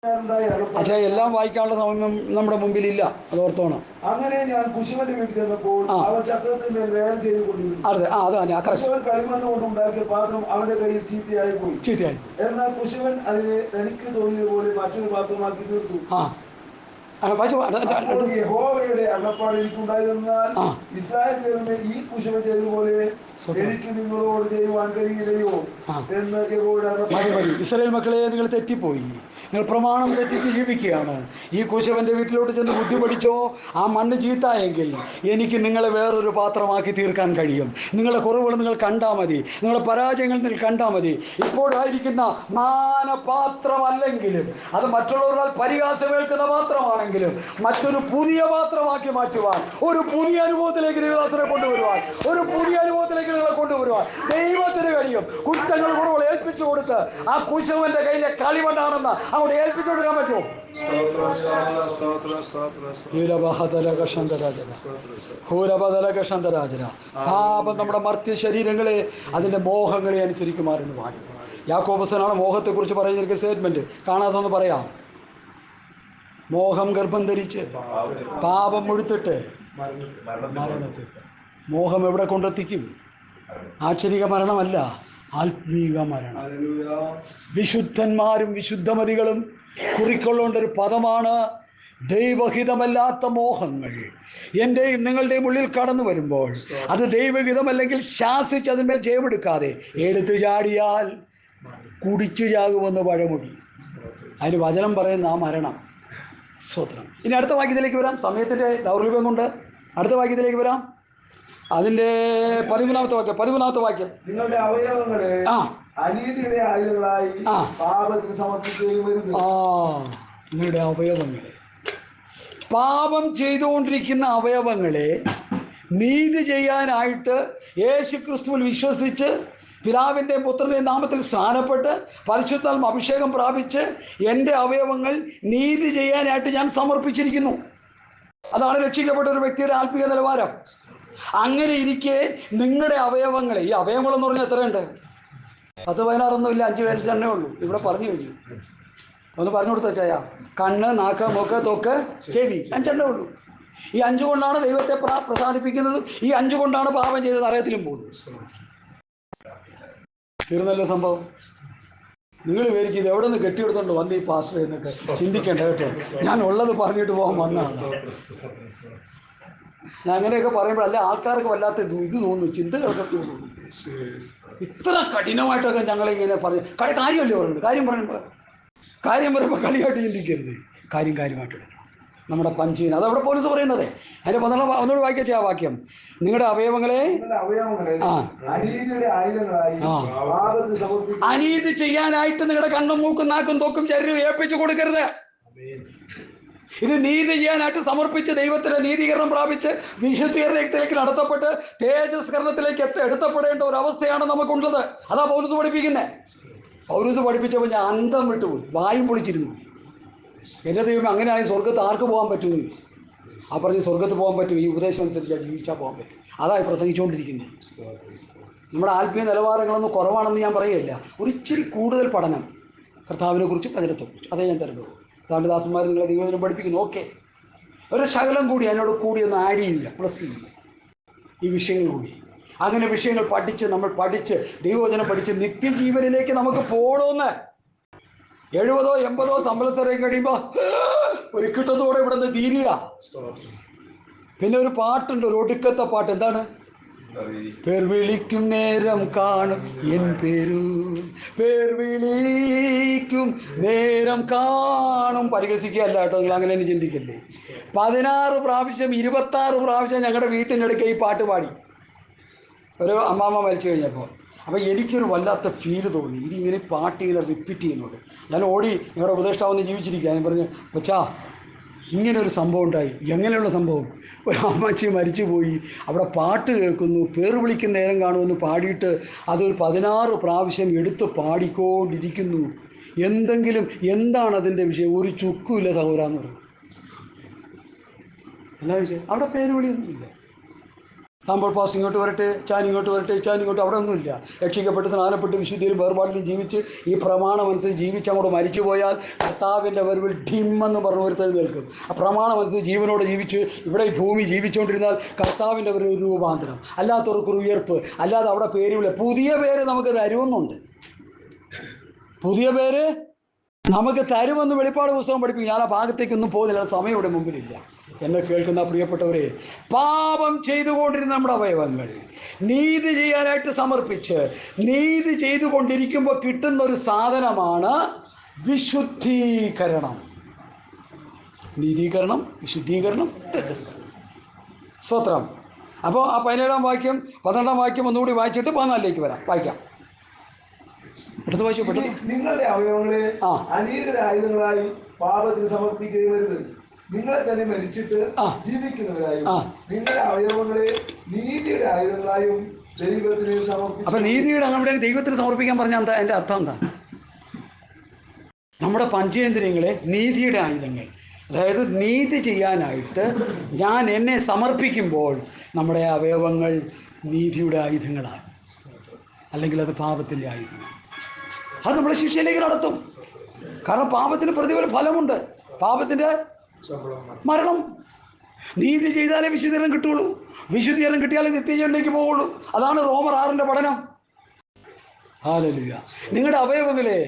പക്ഷേ എല്ലാം വായിക്കാനുള്ള സമയം നമ്മുടെ മുമ്പിലില്ല, അത് ഓർത്തോണം. അങ്ങനെ ഞാൻ കുശവന്റെ വീട്ടിൽ ചെന്നപ്പോൾ അവൻ ചക്രത്തിന്റെ വേല ചെയ്തുകൊണ്ടിരുന്നു. അതെ, കുശവൻ കളിമണ്ണ് കൊണ്ടുണ്ടാക്കിയ പാത്രം അവന്റെ കയ്യിൽ ചീത്തയായി പോയി. എന്നാൽ കുശവൻ അതിനെ തനിക്ക് തോന്നിയതുപോലെ മറ്റൊരു പാത്രമാക്കി തീർത്തു. യഹോവയുടെ അരുളപ്പാട് എനിക്കുണ്ടായിരുന്നാൽ ഇസ്രായേൽ ഈ കുശവൻ ചെയ്തതുപോലെ എനിക്ക് നിങ്ങളോട് ചെയ്യുവാൻ കഴിയില്ലയോ എന്ന് യഹോവയുടെ അരുളപ്പാട്. ഇസ്രായേൽ മക്കളെ, നിങ്ങൾ തെറ്റിപ്പോയി, നിങ്ങൾ പ്രമാണം തെറ്റിച്ച് ജീവിക്കുകയാണ്. ഈ കുശവൻ്റെ വീട്ടിലോട്ട് ചെന്ന് ബുദ്ധി പഠിച്ചോ, ആ മണ്ണ് ചീത്തായെങ്കിൽ എനിക്ക് നിങ്ങളെ വേറൊരു പാത്രമാക്കി തീർക്കാൻ കഴിയും. നിങ്ങളുടെ കുറവുകൾ നിങ്ങൾ കണ്ടാൽ മതി, നിങ്ങളുടെ പരാജയങ്ങൾ നിങ്ങൾ കണ്ടാൽ മതി. ഇപ്പോഴായിരിക്കുന്ന മാനപാത്രമല്ലെങ്കിലും, അത് മറ്റുള്ളവരാൽ പരിഹാസമേൽക്കുന്ന പാത്രമാണെങ്കിലും, മറ്റൊരു പുതിയ പാത്രമാക്കി മാറ്റുവാൻ, ഒരു പുതിയ അനുഭവത്തിലേക്ക് ദൈവദാസനെ കൊണ്ടുവരുവാൻ, ഒരു പുതിയ അനുഭവത്തിലേക്ക് നിങ്ങളെ കൊണ്ടുവരുവാൻ ദൈവത്തിന് കഴിയും. കുറ്റങ്ങൾ കുറവുകൾ ഏൽപ്പിച്ചു കൊടുത്ത് ആ കുശവന്റെ കയ്യിലെ കളിമണ്ണാണെന്ന് അവിടെ ഏൽപ്പിച്ചു കൊടുക്കാൻ പറ്റുമോ? പാപം നമ്മുടെ മർത്യ ശരീരങ്ങളെ, അതിൻ്റെ മോഹങ്ങളെ അനുസരിക്കുമാറെന്ന് പാടി. യാക്കോബസനാണ് മോഹത്തെക്കുറിച്ച് പറയുന്ന സ്റ്റേറ്റ്മെന്റ്, കാണാതൊന്ന് പറയാം. മോഹം ഗർഭം ധരിച്ച് പാപം മുഴുത്തിട്ട് മരണത്തിൽ. മോഹം എവിടെ കൊണ്ടെത്തിക്കും? ആക്ഷരിക മരണമല്ല, ആത്മീക മരണം. വിശുദ്ധന്മാരും വിശുദ്ധമതികളും കുറിക്കൊള്ളേണ്ട ഒരു പദമാണ് ദൈവഹിതമല്ലാത്ത മോഹങ്ങൾ എൻ്റെയും നിങ്ങളുടെയും ഉള്ളിൽ കടന്നു വരുമ്പോൾ, അത് ദൈവഹിതമല്ലെങ്കിൽ ശാസിച്ച് അതിന്മേൽ ജയമെടുക്കാതെ എടുത്തു ചാടിയാൽ കുടിച്ചു ചാകുമെന്ന് പഴമൊഴി. അതിന് വചനം പറയുന്ന ആ മരണം. സ്വത്രം. ഇനി അടുത്ത വാക്യത്തിലേക്ക് വരാം, സമയത്തിൻ്റെ ദൗർലഭ്യം കൊണ്ട് അടുത്ത വാക്യത്തിലേക്ക് വരാം. അതിൻ്റെ 13-ാമത്തെ വാക്യം. നിങ്ങളുടെ അവയവങ്ങളെ അനീതിയുടെ ആയുധങ്ങളായി പാപത്തിന് സമർപ്പിക്കുകയും. നിങ്ങളുടെ അവയവങ്ങളെ, പാപം ചെയ്തുകൊണ്ടിരിക്കുന്ന അവയവങ്ങളെ നീതി ചെയ്യാനായിട്ട് യേശുക്രിസ്തുവിൽ വിശ്വസിച്ച് പിതാവിൻ്റെയും പുത്രൻ്റെയും നാമത്തിൽ സ്നാനപ്പെട്ട് പരിശുദ്ധാത്മ അഭിഷേകം പ്രാപിച്ച് എൻ്റെ അവയവങ്ങൾ നീതി ചെയ്യാനായിട്ട് ഞാൻ സമർപ്പിച്ചിരിക്കുന്നു. അതാണ് രക്ഷിക്കപ്പെട്ട ഒരു വ്യക്തിയുടെ ആത്മീയ നിലവാരം. അങ്ങനെ ഇരിക്കെ നിങ്ങളുടെ അവയവങ്ങളെ, ഈ അവയവങ്ങളെന്ന് പറഞ്ഞാൽ എത്രയുണ്ട്? 10-16 5 ഉള്ളൂ. ഇവിടെ പറഞ്ഞു കഴിഞ്ഞു. ഒന്ന് പറഞ്ഞു കൊടുത്ത ചായ. കണ്ണ്, നാക്ക്, മൂക്ക്, തൊക്ക്, ചെവി, 5 ഉള്ളൂ. ഈ 5 കൊണ്ടാണ് ദൈവത്തെ പ്രസാദിപ്പിക്കുന്നത്. ഈ 5 കൊണ്ടാണ് പാപം ചെയ്ത് നരകത്തിലും പോകുന്നത്. തീർന്നല്ലോ സംഭവം. നിങ്ങൾ വിചാരിക്കും ഇത് എവിടെ നിന്ന് കെട്ടിയെടുത്തോണ്ട് വന്ന് ഈ പാസ്റ്റർ എന്നൊക്കെ ചിന്തിക്കേണ്ട കേട്ടോ. ഞാൻ ഉള്ളത് പറഞ്ഞിട്ട് പോകാൻ വന്നതാണ്. ഞാൻ അങ്ങനെയൊക്കെ പറയുമ്പോൾ അല്ല ആൾക്കാർക്ക് വല്ലാത്ത ഇത് തോന്നുന്നു, ചിന്തകളൊക്കെ തോന്നുന്നു. ഇത്ര കഠിനമായിട്ടൊക്കെ ഞങ്ങളിങ്ങനെ പറഞ്ഞു. കാര്യമല്ലേ പറയുന്നത്? കാര്യം പറയുമ്പോൾ കളിയായിട്ട് ചിന്തിക്കരുത്. കാര്യമായിട്ട് എടുക്കണം. നമ്മുടെ പഞ്ചീന അതവിടെ പോലീസ് പറയുന്നത്. അതിൻ്റെ ഒന്നുകൂടി വായിക്കാ ആ വാക്യം. നിങ്ങളുടെ അവയവങ്ങളെ അനീതി ചെയ്യാനായിട്ട് നിങ്ങളുടെ കണ്ണും മൂക്കും നാക്കും തൊക്കും ശരീരം ഏൽപ്പിച്ചു കൊടുക്കരുത്. ഇത് നീതി ചെയ്യാനായിട്ട് സമർപ്പിച്ച് ദൈവത്തിൻ്റെ നീതീകരണം പ്രാപിച്ച് വിശുദ്ധീകരണത്തിലേക്ക് നടത്തപ്പെട്ട് തേജസ്കരണത്തിലേക്ക് എടുത്തപ്പെടേണ്ട ഒരു അവസ്ഥയാണ് നമുക്കുള്ളത്. അതാ പൗലോസ് പഠിപ്പിക്കുന്നത്. പൗലോസ് പഠിപ്പിച്ചപ്പോൾ ഞാൻ അന്തം വിട്ടുപോയി, വായും പൊളിച്ചിരുന്നു. എൻ്റെ ദൈവം അങ്ങനെയാണെങ്കിൽ സ്വർഗത്ത് ആർക്ക് പോകാൻ പറ്റുമെന്ന് ആ പറഞ്ഞ് സ്വർഗത്ത് പോകാൻ പറ്റും. ഈ ഉപദേശം അനുസരിച്ച് ജീവിച്ചാൽ പോകാൻ പറ്റും. അതായി പ്രസംഗിച്ചുകൊണ്ടിരിക്കുന്നത്. നമ്മുടെ ആത്മീയ നിലവാരങ്ങളൊന്നും കുറവാണെന്ന് ഞാൻ പറയുകയില്ല. ഒരിച്ചിരി കൂടുതൽ പഠനം കർത്താവിനെ കുറിച്ച് വചനത്തെക്കുറിച്ച് അതേ ഞാൻ തരുന്നുള്ളൂ. കർത്താവിൻ്റെ ദാസന്മാർ നിങ്ങളെ ദൈവത്തിനെ പഠിപ്പിക്കുന്നു. ഓക്കെ, ഒരു ശകലം കൂടി അതിനോട് കൂടിയൊന്നും ആഡ് ചെയ്യില്ല, പ്ലസ് ചെയ്യില്ല. ഈ വിഷയങ്ങൾ കൂടി അങ്ങനെ വിഷയങ്ങൾ നമ്മൾ പഠിച്ച് ദൈവവചനം പഠിച്ച് നിത്യജീവനിലേക്ക് നമുക്ക് പോകണമെന്ന് 70-80 സംവത്സരം കഴിയുമ്പോൾ ഒരു കിട്ടത്തോടെ ഇവിടെ നിന്ന് തീരുക. പിന്നെ ഒരു പാട്ടുണ്ട്, ഒരു ഒടുക്കത്തെ പാട്ട്. എന്താണ്? പേർ വിളിക്കും നേരം കാണും എൻ പേരു, പേർ വിളിക്കും നേരം കാണും. പരിഹസിക്കുകയല്ല കേട്ടോ, നിങ്ങൾ അങ്ങനെ തന്നെ ചിന്തിക്കല്ലേ. 16 പ്രാവശ്യം 26 പ്രാവശ്യം ഞങ്ങളുടെ വീട്ടിൻ്റെ അടുക്ക ഈ പാട്ട് പാടി ഒരു അമ്മാമ്മ മരിച്ചു കഴിഞ്ഞപ്പോൾ. അപ്പോൾ എനിക്കൊരു വല്ലാത്ത ഫീല് തോന്നി. ഇതിങ്ങനെ പാട്ട് ഇങ്ങനെ റിപ്പീറ്റ് ചെയ്യുന്നുണ്ട്. ഞാൻ ഓടി ഞങ്ങളുടെ ഉപദേഷ്ടാവെന്ന് ജീവിച്ചിരിക്കുക. ഞാൻ പറഞ്ഞു, കൊച്ചാ ഇങ്ങനെ ഒരു സംഭവം ഉണ്ടായി. എങ്ങനെയുള്ള സംഭവം? ഒരു അമ്മച്ചി മരിച്ചു പോയി, അവിടെ പാട്ട് കേൾക്കുന്നു, പേർ വിളിക്കുന്ന നേരം കാണുമെന്ന് പാടിയിട്ട് അതൊരു 16 പ്രാവശ്യം എടുത്ത് പാടിക്കൊണ്ടിരിക്കുന്നു. എന്താണ് അതിൻ്റെ വിഷയം? ഒരു ചുക്കുമില്ല സഹോദരാന്ന് പറഞ്ഞു. എല്ലാ വിഷയം അവിടെ പേര് വിളിയൊന്നുമില്ല. സാമ്പിൾ പാസ് ഇങ്ങോട്ട് വരട്ടെ, ചാൻ ഇങ്ങോട്ട് വരട്ടെ, ചാൻ ഇങ്ങോട്ട്, അവിടെ ഒന്നുമില്ല. രക്ഷിക്കപ്പെട്ട് സ്നാനപ്പെട്ട് വിശുദ്ധിയിലും വേർപാടിലും ജീവിച്ച് ഈ പ്രമാണമനുസരിച്ച് ജീവിച്ച് അങ്ങോട്ട് മരിച്ചു പോയാൽ കർത്താവിൻ്റെ വരവിൽ ഡിമ്മെന്ന് പറഞ്ഞ ഒരുത്തൽ കേൾക്കും. ആ പ്രമാണമനുസരിച്ച് ജീവനോട് ജീവിച്ച് ഇവിടെ ഈ ഭൂമി ജീവിച്ചുകൊണ്ടിരുന്നാൽ കർത്താവിൻ്റെ ഒരു രൂപാന്തരം, അല്ലാത്തവർക്കൊരു ഉയർപ്പ്, അല്ലാതെ അവിടെ പേരുമില്ല. പുതിയ പേര് നമുക്ക് തരുമെന്നുണ്ട്, പുതിയ പേര് നമുക്ക് തരുമെന്ന് വെളിപ്പാട് പുസ്തകം പഠിപ്പിക്കും. ഞാൻ ആ ഭാഗത്തേക്കൊന്നും പോകുന്നില്ല, സമയം ഇവിടെ മുമ്പിലില്ല. എന്നെ കേൾക്കുന്ന പ്രിയപ്പെട്ടവരെ, പാപം ചെയ്തുകൊണ്ടിരുന്ന നമ്മുടെ അവയവങ്ങൾ നീതി ചെയ്യാനായിട്ട് സമർപ്പിച്ച് നീതി ചെയ്തുകൊണ്ടിരിക്കുമ്പോൾ കിട്ടുന്ന ഒരു സാധനമാണ് വിശുദ്ധീകരണം. നീതീകരണം, വിശുദ്ധീകരണം, സ്തോത്രം. അപ്പോൾ ആ 17-ാം വാക്യം 12-ാം വാക്യം ഒന്നുകൂടി വായിച്ചിട്ട് 14-ലേക്ക് വരാം. വായിക്കാം. പെട്ടെന്ന് വായിച്ചു. പെട്ടെന്ന്. നിങ്ങളുടെ അവയവങ്ങളെ അനീതിയുടെ ആയുധങ്ങളായി പാപത്തിന് സമർപ്പിക്കുകയും വരുത്. നിങ്ങളെ തന്നെ മരിച്ചിട്ട് ജീവിക്കുന്നവരായും നിങ്ങളുടെ അവയവങ്ങളെ നീതിയുടെ ആയുധങ്ങളായും ദൈവത്തിന് സമർപ്പിക്കും. അപ്പൊ നീതിയുടെ നമ്മുടെ ദൈവത്തിന് സമർപ്പിക്കാൻ പറഞ്ഞാൽ എന്താ എൻ്റെ അർത്ഥം? എന്താ? നമ്മുടെ പഞ്ചേന്ദ്രിയങ്ങളെ നീതിയുടെ ആയുധങ്ങൾ, അതായത് നീതി ചെയ്യാനായിട്ട് ഞാൻ എന്നെ സമർപ്പിക്കുമ്പോൾ നമ്മുടെ അവയവങ്ങൾ നീതിയുടെ ആയുധങ്ങളാണ്, അല്ലെങ്കിൽ അത് പാപത്തിൻ്റെ ആയുധങ്ങൾ. അത് നമ്മളെ ശിക്ഷയിലേക്ക് നടത്തും. കാരണം പാപത്തിന് പ്രതിഫല ഫലമുണ്ട്, പാപത്തിൻ്റെ മരണം. നീതി ചെയ്താലേ വിശുദ്ധീകരണം കിട്ടുള്ളൂ, വിശുദ്ധീകരണം കിട്ടിയാലേ നിത്യജീവനിലേക്ക് പോവുള്ളൂ. അതാണ് റോമർ 6-ന്റെ പഠനം. ഹല്ലേലൂയ. നിങ്ങളുടെ അവയവങ്ങളെ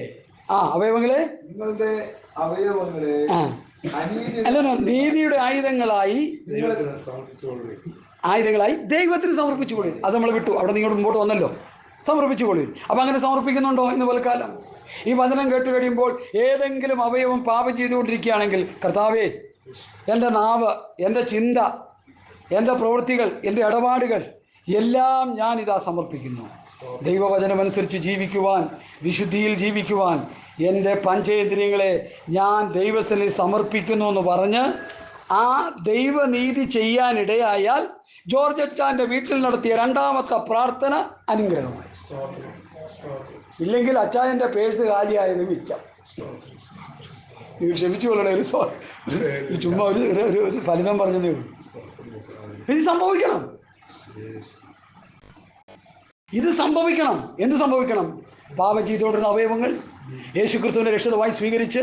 അവയവങ്ങളെ നിങ്ങളുടെ അവയവങ്ങളെ അല്ല നീതിയുടെ ആയുധങ്ങളായി ദൈവത്തിന് സമർപ്പിച്ചുകൊള്ളു. അത് നമ്മൾ വിട്ടു, അവിടെ നിങ്ങൾ മുമ്പോട്ട് വന്നല്ലോ. സമർപ്പിച്ചുകൊള്ളു. അപ്പം അങ്ങനെ സമർപ്പിക്കുന്നുണ്ടോ ഇന്ന് പോൽക്കാലം? ഈ വചനം കേട്ട് കഴിയുമ്പോൾ ഏതെങ്കിലും അവയവം പാപം ചെയ്തുകൊണ്ടിരിക്കുകയാണെങ്കിൽ, കർത്താവേ, എൻ്റെ നാവ്, എൻ്റെ ചിന്ത, എൻ്റെ പ്രവൃത്തികൾ, എൻ്റെ ഇടപാടുകൾ എല്ലാം ഞാനിതാ സമർപ്പിക്കുന്നു. ദൈവവചനമനുസരിച്ച് ജീവിക്കുവാൻ, വിശുദ്ധിയിൽ ജീവിക്കുവാൻ എൻ്റെ പഞ്ചേന്ദ്രിയങ്ങളെ ഞാൻ ദൈവസന്നിധിയിൽ സമർപ്പിക്കുന്നു എന്ന് പറഞ്ഞ് ആ ദൈവനീതി ചെയ്യാനിടയായാൽ ജോർജ് അച്ചാൻ്റെ വീട്ടിൽ നടത്തിയ 2ാമത്തെ പ്രാർത്ഥന അനുഗ്രഹമായി. ഇല്ലെങ്കിൽ അച്ചായൻ്റെ പേഴ്സ് കാലിയായത് മിച്ചം. ക്ഷമിച്ചുകൊള്ളണേ, ഒരു ചുമ്മാ ഒരു ഫലിതം പറഞ്ഞതേ ഉള്ളൂ. ഇത് സംഭവിക്കണം, ഇത് സംഭവിക്കണം. എന്ത് സംഭവിക്കണം? പാപം ചെയ്തുകൊണ്ടിരുന്ന അവയവങ്ങൾ യേശുക്രിസ്തുവിനെ രക്ഷിതാവായി സ്വീകരിച്ച്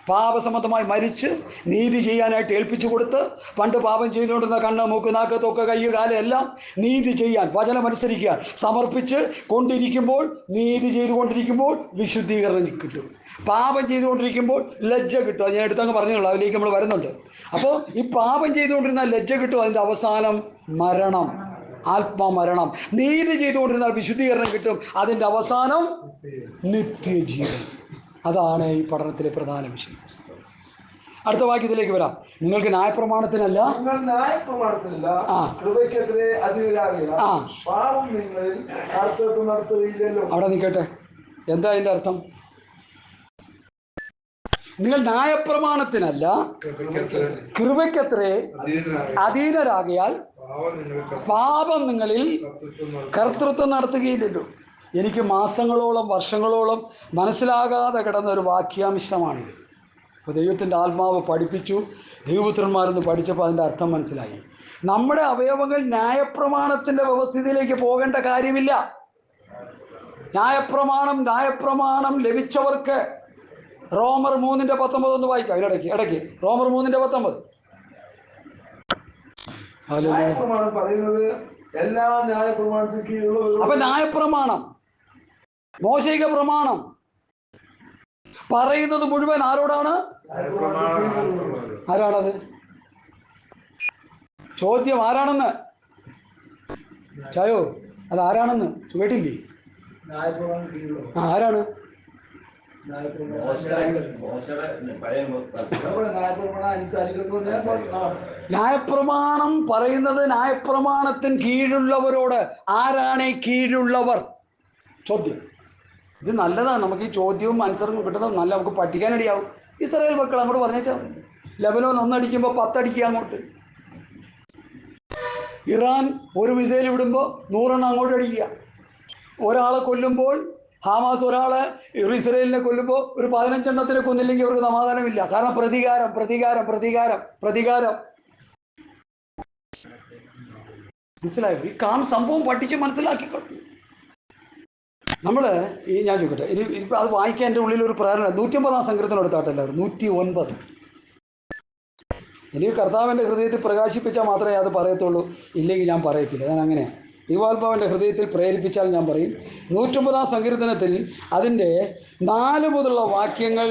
പാപസംബന്ധമായി മരിച്ച് നീതി ചെയ്യാനായിട്ട് ഏൽപ്പിച്ചു കൊടുത്ത്, പണ്ട് പാപം ചെയ്തുകൊണ്ടിരുന്ന കണ്ണ്, മൂക്ക്, നാക്ക്, തൊക്ക്, കൈ, കാല് എല്ലാം നീതി ചെയ്യാൻ, വചനമനുസരിക്കാൻ സമർപ്പിച്ച് കൊണ്ടിരിക്കുമ്പോൾ, നീതി ചെയ്തുകൊണ്ടിരിക്കുമ്പോൾ വിശുദ്ധീകരണം കിട്ടും. പാപം ചെയ്തുകൊണ്ടിരിക്കുമ്പോൾ ലജ്ജ കിട്ടും. അത് ഞാൻ എടുത്തങ്ങ് പറഞ്ഞുള്ളൂ, അതിലേക്ക് നമ്മൾ വരുന്നുണ്ട്. അപ്പോൾ ഈ പാപം ചെയ്തുകൊണ്ടിരുന്ന ലജ്ജ കിട്ടും. അതിൻ്റെ അവസാനം മരണം, ആത്മമരണം. നീതി ചെയ്തുകൊണ്ടിരുന്നാൽ വിശുദ്ധീകരണം കിട്ടും. അതിൻ്റെ അവസാനം നിത്യജീവൻ. അതാണ് ഈ പഠനത്തിലെ പ്രധാന വിഷയം. അടുത്ത വാക്യത്തിലേക്ക് വരാം. നിങ്ങൾക്ക് ന്യായപ്രമാണത്തിനല്ല, അവിടെ നിൽക്കട്ടെ. എന്താ അതിൻ്റെ അർത്ഥം? നിങ്ങൾ ന്യായപ്രമാണത്തിനല്ല കൃപയ്ക്കത്രേ അധീനരാകയാൽ പാപം നിങ്ങളിൽ കർത്തൃത്വം നടത്തുകയില്ലല്ലോ. എനിക്ക് മാസങ്ങളോളം വർഷങ്ങളോളം മനസ്സിലാകാതെ കിടന്ന ഒരു വാക്യാംശമാണിത്. അപ്പോൾ ദൈവത്തിൻ്റെ ആത്മാവ് പഠിപ്പിച്ചു, ദൈവപുത്രന്മാരെന്ന് പഠിച്ചപ്പോൾ അതിൻ്റെ അർത്ഥം മനസ്സിലായി. നമ്മുടെ അവയവങ്ങൾ ന്യായപ്രമാണത്തിൻ്റെ വ്യവസ്ഥിതിയിലേക്ക് പോകേണ്ട കാര്യമില്ല. ന്യായപ്രമാണം ലഭിച്ചവർക്ക് റോമർ 3:19 ഒന്ന് വായിക്കാം. ഇടയ്ക്ക് റോമർ 3:19. അപ്പൊ ന്യായപ്രമാണം, മോശിക പ്രമാണം പറയുന്നത് മുഴുവൻ ആരോടാണ്? ആരാണത്? ചോദ്യം ആരാണെന്ന് ചായോ, അത് ആരാണെന്ന് കേട്ടില്ലേ? ആരാണ്? ന്യായപ്രമാണം പറയുന്നത് ന്യായപ്രമാണത്തിന് കീഴുള്ളവരോട്. ആരാണ് കീഴുള്ളവർ? ചോദ്യം. ഇത് നല്ലതാണ്, നമുക്ക് ഈ ചോദ്യവും ആൻസറും കിട്ടുന്നത് നല്ല, നമുക്ക് പഠിക്കാനിടയാവും. ഇസ്രായേൽ മക്കൾ അങ്ങോട്ട് പറഞ്ഞേച്ചാൽ ലെബനോൻ 1 അടിക്കുമ്പോൾ 10 അടിക്കുക അങ്ങോട്ട്. ഇറാൻ ഒരു മിസൈൽ വിടുമ്പോൾ 100 എണ്ണം അങ്ങോട്ട് അടിക്കുക. ഒരാളെ കൊല്ലുമ്പോൾ ഹമാസ് ഒരാളെ ഇസ്രായേലിനെ കൊല്ലുമ്പോൾ ഒരു 15 എണ്ണത്തിനെ കൊന്നില്ലെങ്കിൽ അവർക്ക് സമാധാനമില്ല. കാരണം പ്രതികാരം. മനസ്സിലായോ? ഈ സംഭവം പഠിച്ച് മനസ്സിലാക്കിക്കൊള്ളു. നമ്മൾ ഞാൻ ചോദിക്കട്ടെ, ഇനിയിപ്പോൾ അത് വായിക്കാൻ എൻ്റെ ഉള്ളിലൊരു പ്രേരണ. 150 സങ്കീർത്തനം എടുത്താട്ടല്ലാവരും. 109. എനിക്ക് കർത്താവിൻ്റെ ഹൃദയത്തിൽ പ്രകാശിപ്പിച്ചാൽ മാത്രമേ അത് പറയത്തുള്ളൂ, ഇല്ലെങ്കിൽ ഞാൻ പറയത്തില്ല. ഞാൻ അങ്ങനെയാണ്. ദൈവാത്മാവിൻ്റെ ഹൃദയത്തിൽ പ്രേരിപ്പിച്ചാൽ ഞാൻ പറയും. 150 സങ്കീർത്തനത്തിൽ അതിൻ്റെ 4 മുതലുള്ള വാക്യങ്ങൾ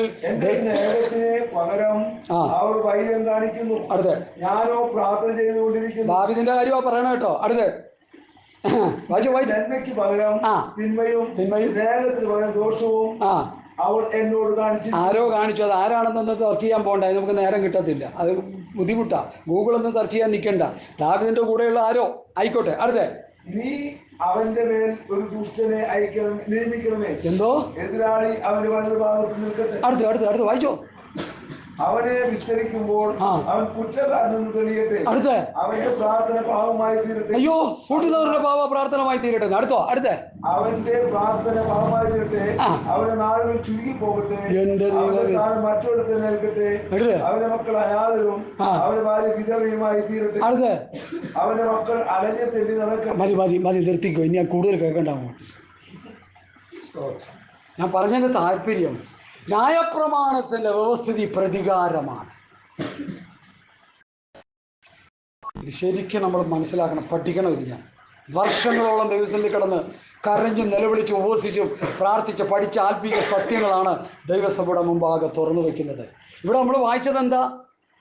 അടുത്ത് ഞാനോ പ്രാർത്ഥന ചെയ്തുകൊണ്ടിരിക്കുന്നു. ദാവീദിന്റെ കാര്യമാണ് പറയണ കേട്ടോ. അടുത്ത് നന്മയ്ക്ക് പകരം തിന്മയും സ്നേഹത്തിന് പകരം ദോഷവും അവൾ എന്നോട് കാണിച്ചു. ആരോ കാണിച്ചു. അത് ആരാണെന്നൊന്ന് സെർച്ച് ചെയ്യാൻ പോകണ്ട, നമുക്ക് നേരം കിട്ടത്തില്ല, അത് ബുദ്ധിമുട്ടാണ്. ഗൂഗിളൊന്നും സെർച്ച് ചെയ്യാൻ നിൽക്കണ്ട. ദാവീദിന്റെ കൂടെയുള്ള ആരോ ആയിക്കോട്ടെ. അടുത്ത് നീ അവന്റെ മേൽ ഒരു ദുഷ്ടനെ നിയമിക്കണമേ. എന്തോ എതിരാളി അവന്റെ വലതു ഭാഗത്ത് നിൽക്കട്ടെ. അടുത്ത് വായിച്ചോ. അവനെ വിസ്തരിക്കുമ്പോൾ അവൻ കുറ്റക്കാരനെന്ന് തെളിയട്ടെ. അടുത്ത് അവന്റെ പ്രാർത്ഥന പാപമായി തീരട്ടെ. അയ്യോ, കൂട്ടുന്നവരുടെ പ്രാർത്ഥനമായി തീരട്ടെ. അടുത്തോ. അടുത്ത് അവന്റെ പ്രാർത്ഥന പാപമായി തീരട്ടെ. അവന്റെ നാളുകൾ ചുരുങ്ങി പോകട്ടെ. അവന്റെ സ്ഥാനം മറ്റൊരുത്തൻ നൽകട്ടെ. അവന്റെ മക്കൾ അനാഥരും അവന്റെ ഭാര്യ വിധവയുമായി തീരട്ടെ. അടുത്ത് അവന്റെ മക്കൾ അലഞ്ഞ തെണ്ടി നടക്കട്ടെ. മതി നിർത്തിക്കോ. ഇനി ഞാൻ കൂടുതൽ കേൾക്കണ്ടാവും. ഞാൻ പറഞ്ഞതിൻ്റെ താല്പര്യം, ന്യായപ്രമാണത്തിൻ്റെ വ്യവസ്ഥിതി പ്രതികാരമാണ്. ഇത് ശരിക്കും നമ്മൾ മനസ്സിലാക്കണം, പഠിക്കണം. ഇത് ഞാൻ വർഷങ്ങളോളം ദൈവസന്നിധിയിൽ കിടന്ന് കരഞ്ഞും നിലവിളിച്ചും ഉപവസിച്ചും പ്രാർത്ഥിച്ച് പഠിച്ച ആത്മീയ സത്യങ്ങളാണ് ദൈവസഭയുടെ മുമ്പാകെ തുറന്നു വയ്ക്കുന്നത്. ഇവിടെ നമ്മൾ വായിച്ചത് എന്താ?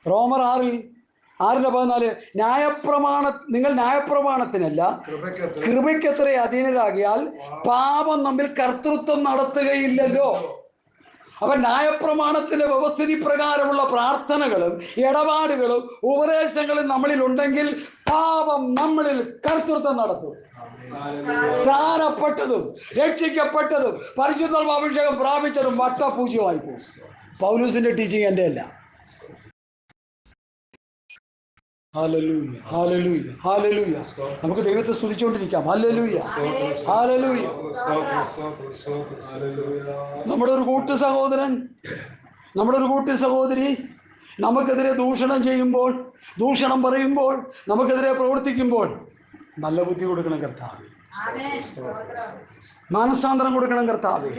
റോമർ 6:14 നിങ്ങൾ ന്യായപ്രമാണത്തിനല്ല കൃപയ്ക്കത്ര അധീനരാകിയാൽ പാപം നമ്മിൽ കർത്തൃത്വം നടത്തുകയില്ലല്ലോ. അപ്പം ന്യായപ്രമാണത്തിൻ്റെ വ്യവസ്ഥിതി പ്രകാരമുള്ള പ്രാർത്ഥനകളും ഇടപാടുകളും ഉപദേശങ്ങളും നമ്മളിലുണ്ടെങ്കിൽ പാപം നമ്മളിൽ കർത്തൃത്വം നടത്തും. സ്ഥാനപ്പെട്ടതും രക്ഷിക്കപ്പെട്ടതും പരിശുദ്ധാത്മാഭിഷേകം പ്രാപിച്ചതും വട്ടപൂജ്യമായി പോകും. പൗലൂസിന്റെ ടീച്ചിങ് എൻ്റെ അല്ല. Hallelujah, hallelujah, hallelujah. നമുക്ക് ദൈവത്തെ സ്തുതിച്ചുകൊണ്ടിരിക്കാം. Hallelujah, hallelujah. നമ്മുടെ ഒരു കൂട്ടു സഹോദരൻ, നമ്മുടെ ഒരു കൂട്ടു സഹോദരി നമുക്കെതിരെ ദൂഷണം ചെയ്യുമ്പോൾ, ദൂഷണം പറയുമ്പോൾ, നമുക്കെതിരെ പ്രവർത്തിക്കുമ്പോൾ നല്ല ബുദ്ധി കൊടുക്കണം കർത്താവേ. മാനസാന്തരം കൊടുക്കണം കർത്താവേ.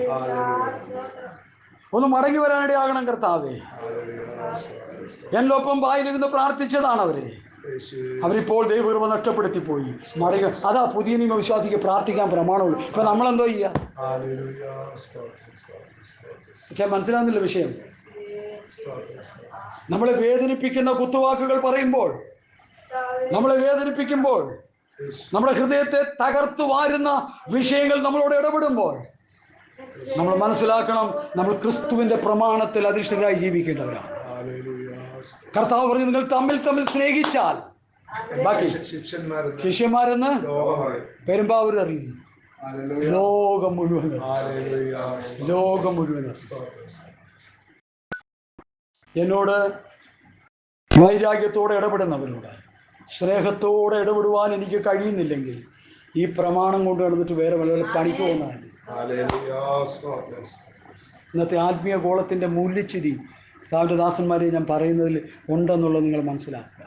ഒന്ന് മടങ്ങി വരാനിടയാകണം കർത്താവേ. എന്നൊപ്പം വായിലിരുന്ന് പ്രാർത്ഥിച്ചതാണ് അവരിപ്പോൾ ദൈവകൃപ നഷ്ടപ്പെടുത്തിപ്പോയി. മടങ്ങി. അതാ പുതിയ നിയമ വിശ്വാസിക്ക് പ്രാർത്ഥിക്കാൻ പ്രമാണമുള്ളൂ. ഇപ്പൊ നമ്മളെന്തോ ചെയ്യാ? പക്ഷെ മനസ്സിലാകുന്നില്ല വിഷയം. നമ്മളെ വേദനിപ്പിക്കുന്ന കുത്തുവാക്കുകൾ പറയുമ്പോൾ, നമ്മളെ വേദനിപ്പിക്കുമ്പോൾ, നമ്മുടെ ഹൃദയത്തെ തകർത്തു വാരുന്ന വിഷയങ്ങൾ നമ്മളോട് ഇടപെടുമ്പോൾ നമ്മൾ മനസ്സിലാക്കണം, നമ്മൾ ക്രിസ്തുവിന്റെ പ്രമാണത്തിൽ അധിഷ്ഠിതരായി ജീവിക്കേണ്ടവരാണ്. കർത്താവ് പറഞ്ഞു, നിങ്ങൾ തമ്മിൽ സ്നേഹിച്ചാൽ, ബാക്കി ശിഷ്യന്മാരെന്ന് പെരുമ്പാവൂർ അറിയുന്നു, ലോകം മുഴുവൻ. എന്നോട് വൈരാഗ്യത്തോടെ ഇടപെടുന്നവരോട് സ്നേഹത്തോടെ ഇടപെടുവാൻ എനിക്ക് കഴിയുന്നില്ലെങ്കിൽ ഈ പ്രമാണം കൊണ്ട് നടന്നിട്ട് വേറെ വല്ല പണിക്ക് പോകുന്നതാണ്. ഇന്നത്തെ ആത്മീയ ഗോളത്തിൻ്റെ മൂല്യച്യുതി കർത്താവിൻ്റെ ദാസന്മാരെ ഞാൻ പറയുന്നതിൽ ഉണ്ടെന്നുള്ളത് നിങ്ങൾ മനസ്സിലാക്കുക.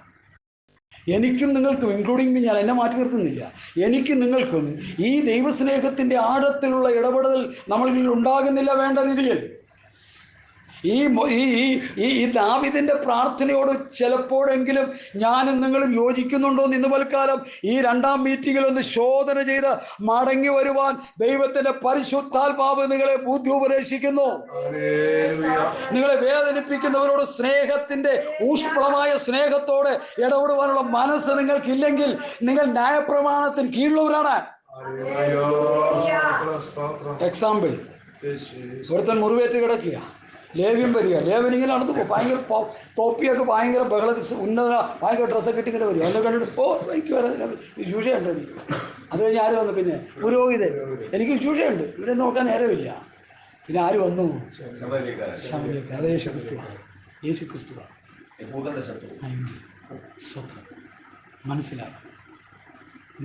എനിക്കും നിങ്ങൾക്കും, ഇൻക്ലൂഡിങ് ഞാൻ എന്നെ മാറ്റി നിർത്തുന്നില്ല, എനിക്കും നിങ്ങൾക്കും ഈ ദൈവസ്നേഹത്തിൻ്റെ ആഴത്തിലുള്ള ഇടപെടൽ നമ്മളിൽ ഉണ്ടാകുന്നില്ല വേണ്ട രീതിയിൽ. ഈ ദാവീദിന്റെ പ്രാർത്ഥനയോട് ചിലപ്പോഴെങ്കിലും ഞാനും നിങ്ങളും യോജിക്കുന്നുണ്ടോ എന്ന് ഇന്ന് പൽക്കാലം ഈ 2ാം മീറ്റിങ്ങിൽ ഒന്ന് ശോധന ചെയ്ത് മടങ്ങി വരുവാൻ ദൈവത്തിന്റെ പരിശുദ്ധാത്മാവ് നിങ്ങളെ ബുദ്ധി ഉപദേശിക്കുന്നു. നിങ്ങളെ വേദനിപ്പിക്കുന്നവരോട് സ്നേഹത്തിന്റെ ഊഷ്മളമായ സ്നേഹത്തോടെ ഇടപെടുവാനുള്ള മനസ്സ് നിങ്ങൾക്കില്ലെങ്കിൽ നിങ്ങൾ ന്യായപ്രമാണത്തിന് കീഴിലുള്ളവരാണ്. എക്സാമ്പിൾ, ഒരുത്തൻ മുറിവേറ്റ് കിടക്കുക, ലേവ്യം വരിക, ലേവനിങ്ങനെ നടന്നു പോകും, ഭയങ്കര തോപ്പിയൊക്കെ ഭയങ്കര ബഹളത്തിൽ ഉന്നത ഭയങ്കര ഡ്രസ്സൊക്കെ ഇട്ടിങ്ങനെ വരും. എന്നെ കണ്ടിട്ട് എനിക്ക് വരെ ശുശ്രൂഷയുണ്ട്. എനിക്ക് അത് കഴിഞ്ഞ് ആര് വന്നു? പിന്നെ പുരോഹിതൻ, എനിക്ക് ശുശ്രൂഷയുണ്ട്, ഇവിടെ നോക്കാൻ നേരമില്ല. പിന്നെ ആര് വന്നു? ശമരിയക്കാരൻ. അത് യേശു ക്രിസ്തുവാണ്. മനസ്സിലായി.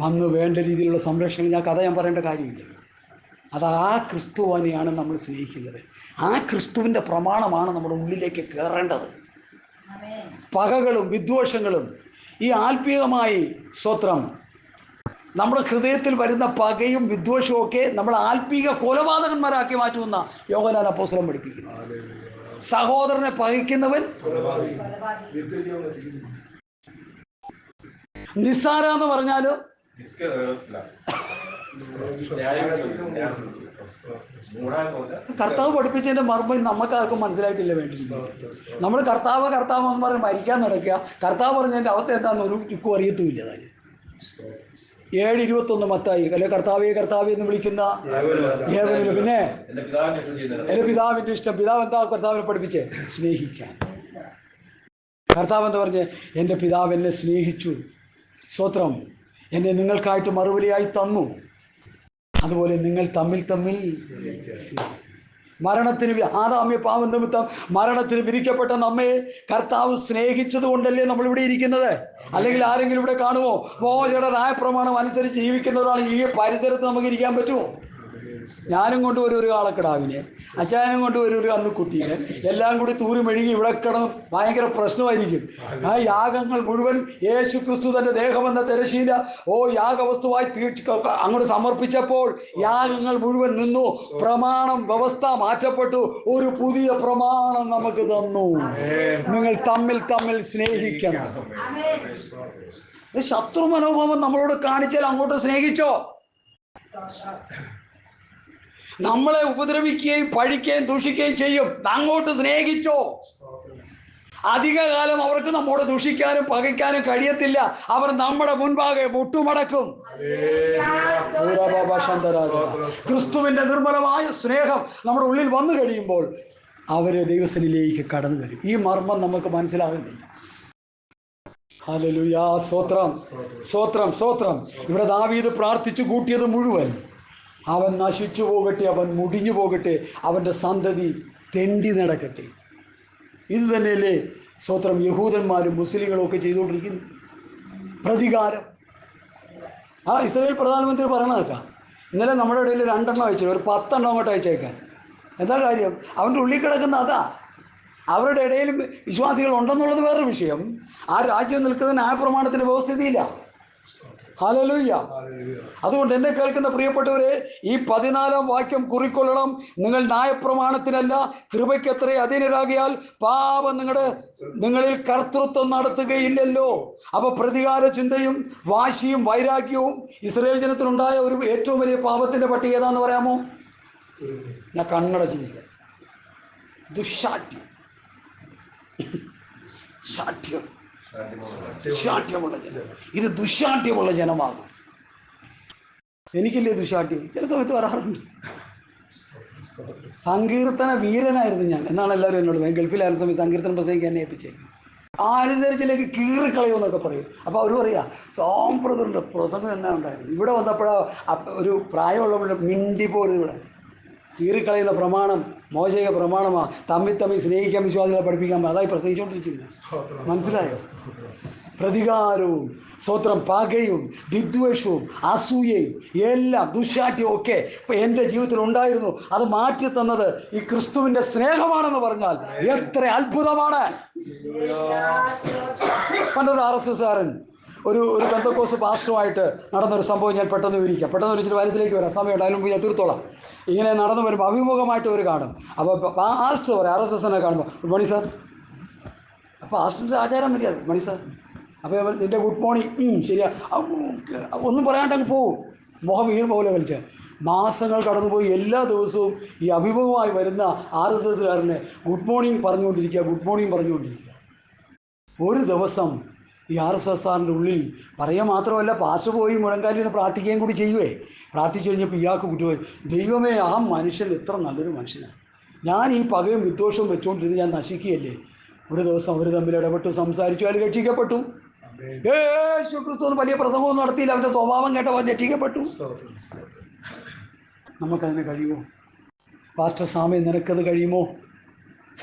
വന്ന് വേണ്ട രീതിയിലുള്ള സംരക്ഷണം, ഞാൻ പറയേണ്ട കാര്യമില്ല. അത് ആ ക്രിസ്തുവിനെയാണ് നമ്മൾ സ്നേഹിക്കുന്നത്. ആ ക്രിസ്തുവിൻ്റെ പ്രമാണമാണ് നമ്മുടെ ഉള്ളിലേക്ക് കയറേണ്ടത്. പകകളും വിദ്വേഷങ്ങളും ഈ ആത്മീയമായി സ്വത്രം നമ്മുടെ ഹൃദയത്തിൽ വരുന്ന പകയും വിദ്വേഷവും ഒക്കെ നമ്മൾ ആത്മീക കൊലപാതകന്മാരാക്കി മാറ്റുമെന്ന യോഹന്നാൻ അപ്പോസ്തലൻ പഠിപ്പിക്കുന്നു. സഹോദരനെ പകയ്ക്കുന്നവൻ നിസ്സാര എന്ന് പറഞ്ഞാലോ കർത്താവ് പഠിപ്പിച്ചതിന്റെ മർമ്മം നമുക്കാർക്കും മനസ്സിലായിട്ടില്ല. വേണ്ടി നമ്മൾ കർത്താവ് കർത്താവ് എന്ന് പറഞ്ഞ് മരിക്കാൻ നടക്കുക. കർത്താവ് പറഞ്ഞതിൻ്റെ അവസ്ഥ എന്താണെന്ന് ഒരു ചുക്കും അറിയത്തുമില്ല. അതായത് 7:21 മത്തായി അല്ലെ കർത്താവേ കർത്താവേ എന്ന് വിളിക്കുന്ന ഏവനിൽ പിന്നെ എൻ്റെ പിതാവിൻ്റെ ഇഷ്ടം. പിതാവ് എന്താ കർത്താവിനെ പഠിപ്പിച്ചേ? സ്നേഹിക്കാൻ. കർത്താവ് എന്താ പറഞ്ഞ്? എൻ്റെ പിതാവ് എന്നെ സ്നേഹിച്ചു, സ്തോത്രം, എന്നെ നിങ്ങൾക്കായിട്ട് മറുപടിയായി തന്നു, അതുപോലെ നിങ്ങൾ തമ്മിൽ തമ്മിൽ മരണത്തിന് ആദാമ്യ പാപം നിമിത്തം മരണത്തിന് വിധിക്കപ്പെട്ട നമ്മെ കർത്താവ് സ്നേഹിച്ചത് കൊണ്ടല്ലേ നമ്മളിവിടെ ഇരിക്കുന്നത്. അല്ലെങ്കിൽ ആരെങ്കിലും ഇവിടെ കാണുമോ? മോശയുടെ ന്യായപ്രമാണം അനുസരിച്ച് ജീവിക്കുന്നവരാണ് ഈ പരിസരത്ത് നമുക്ക് ഇരിക്കാൻ പറ്റുമോ? ഞാനും കൊണ്ടുവരും ഒരു കാളക്കിടാവിനെ, അച്ചായനും കൊണ്ടുവരും ഒരു കന്നുകുട്ടീനെ, എല്ലാം കൂടി തൂരി മെഴുകി ഇവിടെ കിടന്ന് ഭയങ്കര പ്രശ്നമായിരിക്കും. ആ യാഗങ്ങൾ മുഴുവൻ യേശു ക്രിസ്തു തൻ്റെ ദേഹമെന്ന തിരശീല യാഗവസ്തുവായി അങ്ങോട്ട് സമർപ്പിച്ചപ്പോൾ യാഗങ്ങൾ മുഴുവൻ നിന്നു. പ്രമാണം വ്യവസ്ഥ മാറ്റപ്പെട്ടു. ഒരു പുതിയ പ്രമാണം നമുക്ക് തന്നു. നിങ്ങൾ തമ്മിൽ തമ്മിൽ സ്നേഹിക്കണം. ശത്രു മനോഭാവം നമ്മളോട് കാണിച്ചാൽ അങ്ങോട്ട് സ്നേഹിച്ചോ. നമ്മളെ ഉപദ്രവിക്കുകയും പഴിക്കുകയും ദൂഷിക്കുകയും ചെയ്യും, അങ്ങോട്ട് സ്നേഹിച്ചോ. അധികകാലം അവർക്ക് നമ്മോട് ദൂഷിക്കാനും പകയ്ക്കാനും കഴിയത്തില്ല. അവർ നമ്മുടെ മുൻപാകെ മുട്ടുമടക്കും. ക്രിസ്തുവിന്റെ നിർമ്മലമായ സ്നേഹം നമ്മുടെ ഉള്ളിൽ വന്നു കഴിയുമ്പോൾ അവര് ദൈവസന്നിധിയിലേക്ക് കടന്നു വരും. ഈ മർമ്മം നമുക്ക് മനസ്സിലാകുന്നില്ല. ഹല്ലേലൂയ, സ്തോത്രം, സ്തോത്രം, സ്തോത്രം. ഇവിടെ ദാവീദ് പ്രാർത്ഥിച്ചു കൂട്ടിയത് മുഴുവൻ അവൻ നശിച്ചു പോകട്ടെ, അവൻ മുടിഞ്ഞു പോകട്ടെ, അവൻ്റെ സന്തതി തെണ്ടി നടക്കട്ടെ. ഇത് തന്നെയല്ലേ സ്തോത്രം യഹൂദന്മാരും മുസ്ലിങ്ങളും ഒക്കെ ചെയ്തുകൊണ്ടിരിക്കുന്നു. പ്രതികാരം. ഇസ്രായേൽ പ്രധാനമന്ത്രി പറയണതൊക്കെ ഇന്നലെ നമ്മുടെ ഇടയിൽ 2 അയച്ചു, ഒരു 10 അങ്ങോട്ട് അയച്ചേക്കാൻ. എന്താ കാര്യം? അവൻ്റെ ഉള്ളിൽ കിടക്കുന്ന അതാ. അവരുടെ ഇടയിൽ വിശ്വാസികൾ ഉണ്ടെന്നുള്ളത് വേറൊരു വിഷയം. ആ രാജ്യം നിൽക്കുന്ന ന്യായപ്രമാണത്തിൻ്റെ വ്യവസ്ഥിതിയില്ല. ഹല്ലേലൂയ. അതുകൊണ്ട് എന്നെ കേൾക്കുന്ന പ്രിയപ്പെട്ടവരെ, ഈ 14-ാം വാക്യം കുറിക്കൊള്ളണം. നിങ്ങൾ ന്യായപ്രമാണത്തിനല്ല കൃപയ്ക്കത്രേ അധീനരാകിയാൽ പാപം നിങ്ങളിൽ കർത്തൃത്വം നടത്തുകയില്ലല്ലോ. അപ്പൊ പ്രതികാര ചിന്തയും വാശിയും വൈരാഗ്യവും ഇസ്രായേൽ ജനത്തിനുണ്ടായ ഒരു ഏറ്റവും വലിയ പാപത്തിന്റെ പട്ടിക ഏതാന്ന് പറയാമോ? ഞാൻ കണ്ണടച്ചിരിക്കുക. ദുശാഠ്യം. ശാഠ്യം. ദുശാഠ്യമുള്ള ജനം. ഇത് ദുശാഠ്യമുള്ള ജനമാകും. എനിക്കില്ലേ ദുശാഠ്യം? ചില സമയത്ത് വരാറുണ്ട്. സങ്കീർത്തന വീരനായിരുന്നു ഞാൻ എന്നാണ് എല്ലാവരും എന്നോട്. ഗൾഫിലായിരുന്ന സമയത്ത് സങ്കീർത്തനം പ്രസംഗിക്കാൻ എന്നെ ഏൽപ്പിച്ചേക്കും. അനുസരിച്ചിലേക്ക് കീറിക്കളയുമെന്നൊക്കെ പറയും. അപ്പോൾ അവർ പറയാ സാമ്പ്രദമുണ്ട് പ്രസംഗം എന്നാ ഉണ്ടായിരുന്നു. ഇവിടെ വന്നപ്പോഴാ ഒരു പ്രായമുള്ള മിണ്ടി പോലും ഇവിടെ കീറിക്കളയുന്ന പ്രമാണം മോശിക പ്രമാണമാണ്. തമ്മിൽ തമ്മിൽ സ്നേഹിക്കാൻ വിശ്വാസികളെ പഠിപ്പിക്കാൻ അതായി പ്രസംഗിച്ചുകൊണ്ടിരിക്കുന്നത്. മനസ്സിലായോ? പ്രതികാരവും സ്തോത്രം പകയും വിദ്വേഷവും അസൂയയും എല്ലാം ദുശാഠ്യവും ഒക്കെ ഇപ്പം എൻ്റെ ജീവിതത്തിൽ ഉണ്ടായിരുന്നു. അത് മാറ്റി തന്നത് ഈ ക്രിസ്തുവിൻ്റെ സ്നേഹമാണെന്ന് പറഞ്ഞാൽ എത്ര അത്ഭുതമാണ്. പണ്ടൊരു RSSകാരൻ ഒരു പെന്തക്കോസ് പാസ്റ്ററുമായിട്ട് നടന്നൊരു സംഭവം ഞാൻ പെട്ടെന്ന് വിവരിക്കാം. പെട്ടെന്ന് വിളിച്ചിട്ട് കാര്യത്തിലേക്ക് വരാം, സമയമുണ്ട്, അതിന് മുമ്പ് ഞാൻ തീർത്തോളാം. ഇങ്ങനെ നടന്നു വരുമ്പോൾ അഭിമുഖമായിട്ട് അവർ കാണും. അപ്പോൾ പാസ്റ്റർ പറയും RSSനെ കാണുമ്പോൾ ഗുഡ് മോർണിംഗ് സാർ. അപ്പോൾ പാസ്റ്ററിൻ്റെ ആചാരം മര്യാദ ഗുഡ് മോർണിംഗ് സാർ. അപ്പോൾ നിൻ്റെ ഗുഡ് മോർണിംഗ് ശരിയാ ഒന്നും പറയാണ്ട് അങ്ങ് പോവും. മുഖം വീർ പോലെ കളിച്ച് മാസങ്ങൾ കടന്നുപോയി. എല്ലാ ദിവസവും ഈ അഭിമുഖമായി വരുന്ന RSSകാരനെ ഗുഡ് മോർണിംഗ് പറഞ്ഞുകൊണ്ടിരിക്കുക, ഗുഡ് മോർണിംഗ് പറഞ്ഞുകൊണ്ടിരിക്കുക. ഒരു ദിവസം ഈ RSSകാരൻ്റെ ഉള്ളിൽ പറയുക മാത്രമല്ല, പാസ്റ്റർ പോയി മുഴങ്കാലിൽ നിന്ന് പ്രാർത്ഥിക്കുകയും കൂടി ചെയ്യുവേ. പ്രാർത്ഥിച്ചു കഴിഞ്ഞപ്പോൾ ഇയാൾക്ക് കുറ്റുപോയി, ദൈവമേ ആ മനുഷ്യൻ എത്ര നല്ലൊരു മനുഷ്യനാണ്, ഞാൻ ഈ പകയും വിദ്വേഷവും വെച്ചുകൊണ്ടിരുന്ന് ഞാൻ നശിക്കുകയല്ലേ. ഒരു ദിവസം അവർ തമ്മിൽ ഇടപെട്ടു, സംസാരിച്ചു, അയാൾ രക്ഷിക്കപ്പെട്ടു. യേശു ക്രിസ്തു വലിയ പ്രസംഗമൊന്നും നടത്തിയില്ല, അവൻ്റെ സ്വഭാവം കേട്ടവൻ രക്ഷിക്കപ്പെട്ടു. നമുക്കതിന് കഴിയുമോ? പാസ്റ്റർ സാമേ നിനക്കത് കഴിയുമോ?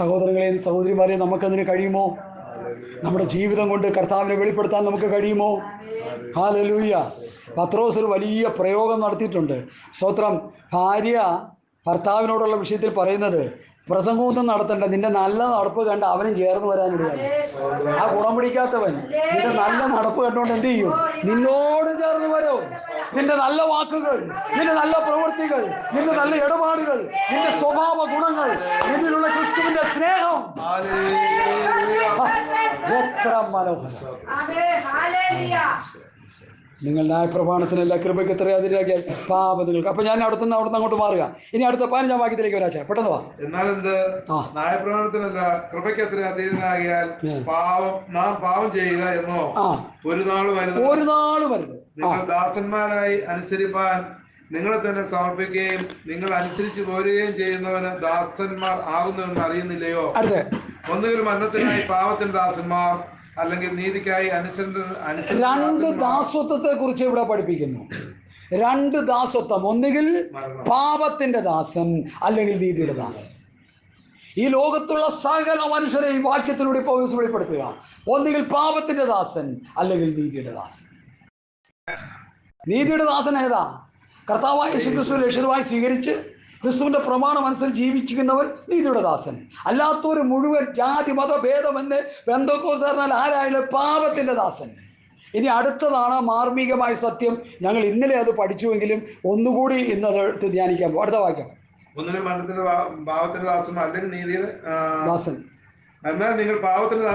സഹോദരങ്ങളെയും സഹോദരിമാരെയും നമുക്കതിന് കഴിയുമോ? നമ്മുടെ ജീവിതം കൊണ്ട് കർത്താവിനെ വെളിപ്പെടുത്താൻ നമുക്ക് കഴിയുമോ? ഹല്ലേലൂയ. പത്രോസ് ഒരു വലിയ പ്രയോഗം നടത്തിയിട്ടുണ്ട്. സ്തോത്രം. ഭാര്യ ഭർത്താവിനോടുള്ള വിഷയത്തിൽ പറയുന്നത് പ്രസംഗമൊന്നും നടത്തണ്ട, നിന്റെ നല്ല നടപ്പ് കണ്ട് അവനും ചേർന്ന് വരാനിടയാണ്. ആ ഗുണം പിടിക്കാത്തവൻ നിന്റെ നല്ല നടപ്പ് കണ്ടുകൊണ്ട് എന്ത് ചെയ്യും? നിന്നോട് ചേർന്ന് വരും. നിന്റെ നല്ല വാക്കുകൾ, നിന്റെ നല്ല പ്രവൃത്തികൾ, നിന്റെ നല്ല ഇടപാടുകൾ, നിന്റെ സ്വഭാവ ഗുണങ്ങൾ, നിന്നിലുള്ള ക്രിസ്തുവിന്റെ സ്നേഹം എത്ര മനോഹരം. നിങ്ങൾ ന്യായപ്രമാണത്തിനല്ല കൃപയ്ക്ക് എത്ര അതിരാക്കിയാൽ പാപങ്ങൾക്ക്. അപ്പൊ ഞാൻ അവിടുന്ന് അങ്ങോട്ട് മാറുക. ഇനി അടുത്ത 15-ാം വാക്യത്തിലേക്ക് വരാച്ചാ പെട്ടെന്ന് വാ. എന്നാൽ എന്ത്? ന്യായപ്രമാണത്തിനല്ല കൃപയ്ക്ക് എത്ര അധീനനാകിയാൽ നാം പാപം ചെയ്യുക എന്നോ ഒരു നാളും വരുത്. നിങ്ങൾ ദാസന്മാരായി അനുസരിപ്പാൻ നിങ്ങളെ തന്നെ സമർപ്പിക്കുകയും നിങ്ങൾ അനുസരിച്ച് പോരുകയും ചെയ്യുന്നവന് ദാസന്മാർ ആകുന്നുവെന്ന് അറിയുന്നില്ലയോ? ഒന്നുകിൽ മരണത്തിനായി പാപത്തിന് ദാസന്മാർ, അല്ലെങ്കിൽ നീതിക്കായി രണ്ട് ദാസത്വത്തെ കുറിച്ച് ഇവിടെ പഠിപ്പിക്കുന്നു. രണ്ട് ദാസത്വം, ഒന്നുകിൽ പാപത്തിന്റെ ദാസൻ അല്ലെങ്കിൽ നീതിയുടെ ദാസൻ. ഈ ലോകത്തുള്ള സകല മനുഷ്യരെ ഈ വാക്യത്തിലൂടെ പൗലോസ് വെളിപ്പെടുത്തുക. ഒന്നുകിൽ പാപത്തിന്റെ ദാസൻ അല്ലെങ്കിൽ നീതിയുടെ ദാസൻ. നീതിയുടെ ദാസൻ ഏതാ? കർത്താവായ യേശുക്രിസ്തു രക്ഷിതാവായി സ്വീകരിച്ച് ക്രിസ്തുവിന്റെ പ്രമാണം അനുസരിച്ച് ജീവിച്ചിരിക്കുന്നവൻ നീതിയുടെ ദാസൻ. അല്ലാത്തവർ മുഴുവൻ ജാതി മത ഭേദമെന്ന് പെന്തക്കോസ്തുകാരനാൽ ആരായാലും പാപത്തിന്റെ ദാസൻ. ഇനി അടുത്തതാണ് മാർമികമായ സത്യം. ഞങ്ങൾ ഇന്നലെ അത് പഠിച്ചുവെങ്കിലും ഒന്നുകൂടി ഇന്നത് ധ്യാനിക്കാൻ പോകും. അടുത്ത വാക്യം. ഒന്നുകിൽ മരണത്തിന്റെ പാപത്തിന്റെ ദാസന്മാർ അല്ലെങ്കിൽ നീതിയുടെ ദാസൻ. എന്നാൽ നിങ്ങൾ പാപത്തിന്റെ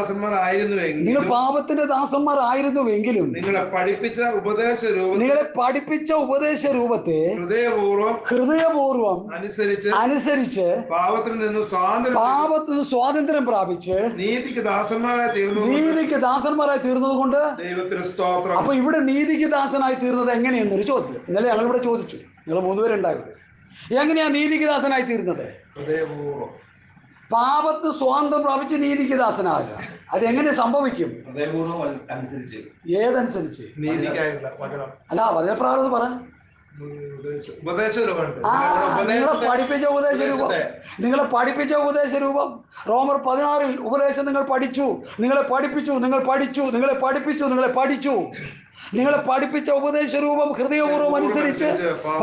ദാസന്മാരായിരുന്നുവെങ്കിലും നിങ്ങളെ പഠിപ്പിച്ച ഉപദേശ രൂപത്തെ ഹൃദയപൂർവം അനുസരിച്ച് പാപത്തിൽ നിന്ന് സ്വാതന്ത്ര്യം പ്രാപിച്ച് നീതിക്ക് ദാസന്മാരായി തീർന്നത് കൊണ്ട് ദൈവത്തിന് സ്തോത്രം. അപ്പൊ ഇവിടെ നീതിക്ക് ദാസനായി തീർന്നത് എങ്ങനെയെന്നൊരു ചോദ്യം ഇന്നലെ ഞങ്ങളിവിടെ ചോദിച്ചു. നിങ്ങൾ 3 പേരുണ്ടായിരുന്നു. എങ്ങനെയാ നീതിക്ക് ദാസനായി തീർന്നത്? പാപത്ത് സ്വാതന്ത്ര്യം പ്രാപിച്ച് നീതിക്ക് ദാസനാകുക. അതെങ്ങനെ സംഭവിക്കും? ഏതനുസരിച്ച്? അല്ല, വചനപ്രകാരം പറ. നിങ്ങളെ പഠിപ്പിച്ച ഉപദേശ രൂപം റോമർ 16 ഉപദേശം നിങ്ങൾ പഠിച്ചു, നിങ്ങളെ പഠിപ്പിച്ച ഉപദേശ രൂപം ഹൃദയപൂർവ്വം അനുസരിച്ച്